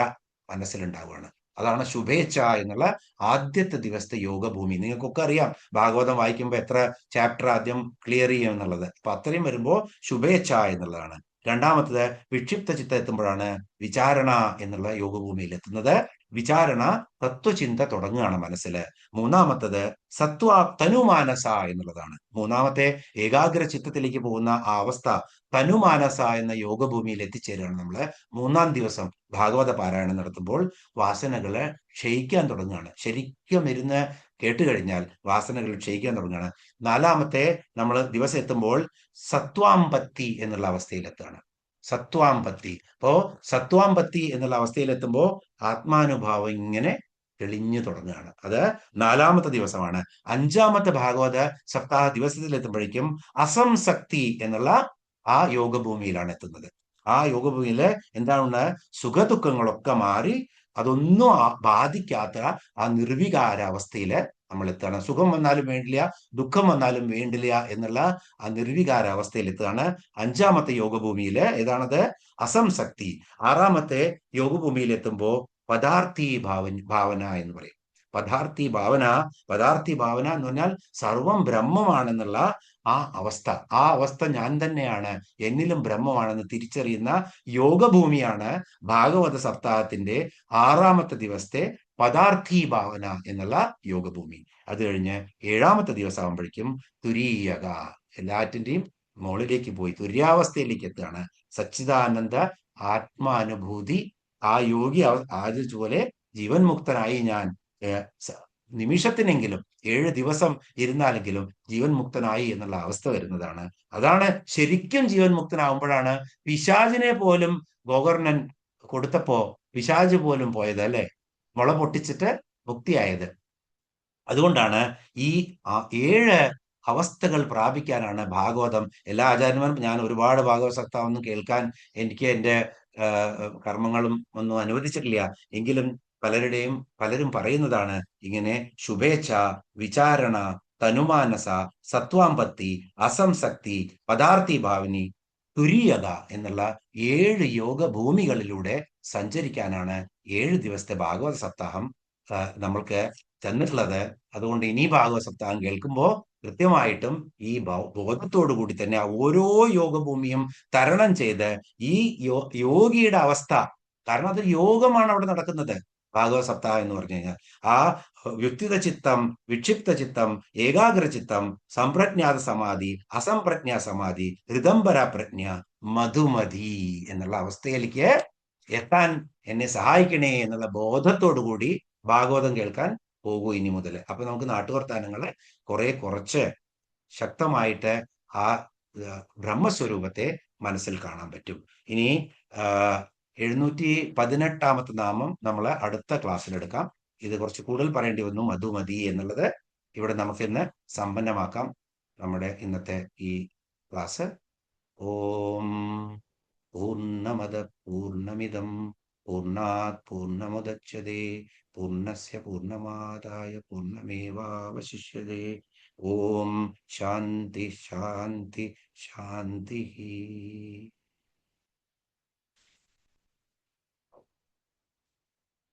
മനസ്സിലുണ്ടാവുകയാണ്. അതാണ് ശുഭേച്ഛ എന്നുള്ള ആദ്യത്തെ ദിവസത്തെ യോഗഭൂമി. നിങ്ങൾക്കൊക്കെ അറിയാം, ഭാഗവതം വായിക്കുമ്പോൾ എത്ര ചാപ്റ്റർ ആദ്യം ക്ലിയർ ചെയ്യും എന്നുള്ളത്. അപ്പൊ അത്രയും വരുമ്പോൾ ശുഭേച്ഛ എന്നുള്ളതാണ്. 2ാമത്തത് വിക്ഷിപ്ത ചിത്തം എത്തുമ്പോഴാണ് വിചാരണ എന്നുള്ള യോഗഭൂമിയിൽ എത്തുന്നത്. വിചാരണ തത്വചിന്ത തുടങ്ങുകയാണ് മനസ്സിൽ. 3ാമത്തത് തനുമാനസ എന്നുള്ളതാണ്. 3ാമത്തെ ഏകാഗ്ര ചിത്തത്തിലേക്ക് പോകുന്ന ആ അവസ്ഥ തനുമാനസ എന്ന യോഗഭൂമിയിൽ എത്തിച്ചേരുകയാണ് നമ്മള്. 3ാം ദിവസം ഭാഗവത പാരായണം നടത്തുമ്പോൾ വാസനകളെ ക്ഷയിക്കാൻ തുടങ്ങുകയാണ്. ശരിക്കും ഇരുന്ന് കേട്ടുകഴിഞ്ഞാൽ വാസനകൾ ക്ഷയിക്കാൻ തുടങ്ങുകയാണ്. 4ാമത്തെ നമ്മൾ ദിവസം എത്തുമ്പോൾ സത്വാംപത്തി എന്നുള്ള അവസ്ഥയിലെത്താണ്. സത്വാംപത്തി. അപ്പോ സത്വാംപത്തി എന്നുള്ള അവസ്ഥയിലെത്തുമ്പോൾ ആത്മാനുഭാവം ഇങ്ങനെ തെളിഞ്ഞു തുടങ്ങുകയാണ്. അത് 4ാമത്തെ ദിവസമാണ്. 5ാമത്തെ ഭാഗവത സപ്താഹ ദിവസത്തിലെത്തുമ്പോഴേക്കും അസംസക്തി എന്നുള്ള ആ യോഗഭൂമിയിലാണ് എത്തുന്നത്. ആ യോഗഭൂമിയില് എന്താണ്? സുഖദുഃഖങ്ങളൊക്കെ മാറി അതൊന്നും ബാധിക്കാത്ത ആ നിർവികാര അവസ്ഥയില് നമ്മൾ എത്തുകയാണ്. സുഖം വന്നാലും വേണ്ടില്ല, ദുഃഖം വന്നാലും വേണ്ടില്ല എന്നുള്ള ആ നിർവികാര അവസ്ഥയിൽ എത്തുകയാണ് 5ാമത്തെ യോഗഭൂമിയില്. ഏതാണത്? അസംസക്തി. 6ാമത്തെ യോഗഭൂമിയിൽ എത്തുമ്പോ പദാർത്ഥി ഭാവന എന്ന് പറയും. പദാർത്ഥി ഭാവന എന്ന് പറഞ്ഞാൽ സർവം ബ്രഹ്മമാണെന്നുള്ള ആ അവസ്ഥ. ആ അവസ്ഥ ഞാൻ തന്നെയാണ്, എന്നിലും ബ്രഹ്മമാണെന്ന് തിരിച്ചറിയുന്ന യോഗഭൂമിയാണ് ഭാഗവത സപ്താഹത്തിന്റെ 6ാമത്തെ ദിവസത്തെ പദാർത്ഥി ഭാവന എന്നുള്ള യോഗഭൂമി. അത് കഴിഞ്ഞ് 7ാമത്തെ ദിവസം ആകുമ്പോഴേക്കും തുരീയക, എല്ലാറ്റിന്റെയും മുകളിലേക്ക് പോയി തുര്യാവസ്ഥയിലേക്ക് എത്തുകയാണ്. സച്ചിദാനന്ദ ആത്മാനുഭൂതി. ആ യോഗി ആചരിച്ചതുപോലെ ജീവൻ മുക്തനായി ഞാൻ നിമിഷത്തിനെങ്കിലും 7 ദിവസം ഇരുന്നാലെങ്കിലും ജീവൻ മുക്തനായി എന്നുള്ള അവസ്ഥ വരുന്നതാണ്. അതാണ് ശരിക്കും ജീവൻ മുക്തനാവുമ്പോഴാണ് പിശാചിനെ പോലും ഗോകർണൻ കൊടുത്തപ്പോ പിശാച് പോലും പോയത്, അല്ലെ? മുള പൊട്ടിച്ചിട്ട് മുക്തിയായത്. അതുകൊണ്ടാണ് ഈ 7 അവസ്ഥകൾ പ്രാപിക്കാനാണ് ഭാഗവതം. എല്ലാ ആചാര്യന്മാരും, ഞാൻ ഒരുപാട് ഭാഗവത സപ്താഹം കേൾക്കാൻ എനിക്ക് എൻ്റെ കർമ്മങ്ങളും ഒന്നും അനുവദിച്ചിട്ടില്ല, എങ്കിലും പലരും പറയുന്നതാണ് ഇങ്ങനെ ശുഭേച്ഛ, വിചാരണ, തനുമാനസ, സത്വാംപത്തി, അസംസക്തി, പദാർത്ഥി ഭാവനി, തുരീയക എന്നുള്ള 7 യോഗ ഭൂമികളിലൂടെ സഞ്ചരിക്കാനാണ് 7 ദിവസത്തെ ഭാഗവത സപ്താഹം നമ്മൾക്ക് തന്നിട്ടുള്ളത്. അതുകൊണ്ട് ഇനി ഭാഗവത സപ്താഹം കേൾക്കുമ്പോൾ കൃത്യമായിട്ടും ഈ ബോധത്തോടു കൂടി തന്നെ ആ ഓരോ യോഗഭൂമിയും തരണം ചെയ്ത് ഈ യോഗിയുടെ അവസ്ഥ, കാരണം അത് യോഗമാണ് അവിടെ നടക്കുന്നത് ഭാഗവത സപ്താഹം എന്ന് പറഞ്ഞു കഴിഞ്ഞാൽ, ആ വ്യുക്തിത ചിത്തം, വിക്ഷിപ്ത ചിത്തം, ഏകാഗ്ര ചിത്തം, സംപ്രജ്ഞാത സമാധി, അസംപ്രജ്ഞാ സമാധി, ഋതംബര പ്രജ്ഞ, മധുമതി എന്നുള്ള അവസ്ഥയിലേക്ക് എത്താൻ എന്നെ സഹായിക്കണേ എന്നുള്ള ബോധത്തോടു കൂടി ഭാഗവതം കേൾക്കാൻ പോകൂ ഇനി മുതൽ. അപ്പൊ നമുക്ക് നാട്ടുവർത്താനങ്ങളെ കുറച്ച് ശക്തമായിട്ട് ആ ബ്രഹ്മസ്വരൂപത്തെ മനസ്സിൽ കാണാൻ പറ്റും. ഇനി 718 നാമം നമ്മൾ അടുത്ത ക്ലാസ്സിലെടുക്കാം. ഇത് കുറച്ച് കൂടുതൽ പറയേണ്ടി വന്നു, മധുമതി എന്നുള്ളത്. ഇവിടെ നമുക്ക് ഇന്ന് സമ്പന്നമാക്കാം നമ്മുടെ ഇന്നത്തെ ഈ ക്ലാസ്. ഓം പൂർണ്ണമദ പൂർണ്ണമിദം പൂർണ്ണാത് പൂർണ്ണമുദച്യതേ പൂർണ്ണസ്യ പൂർണ്ണമാദായ പൂർണ്ണമേവാവശിഷ്യതേ. ഓം ശാന്തി ശാന്തി ശാന്തി.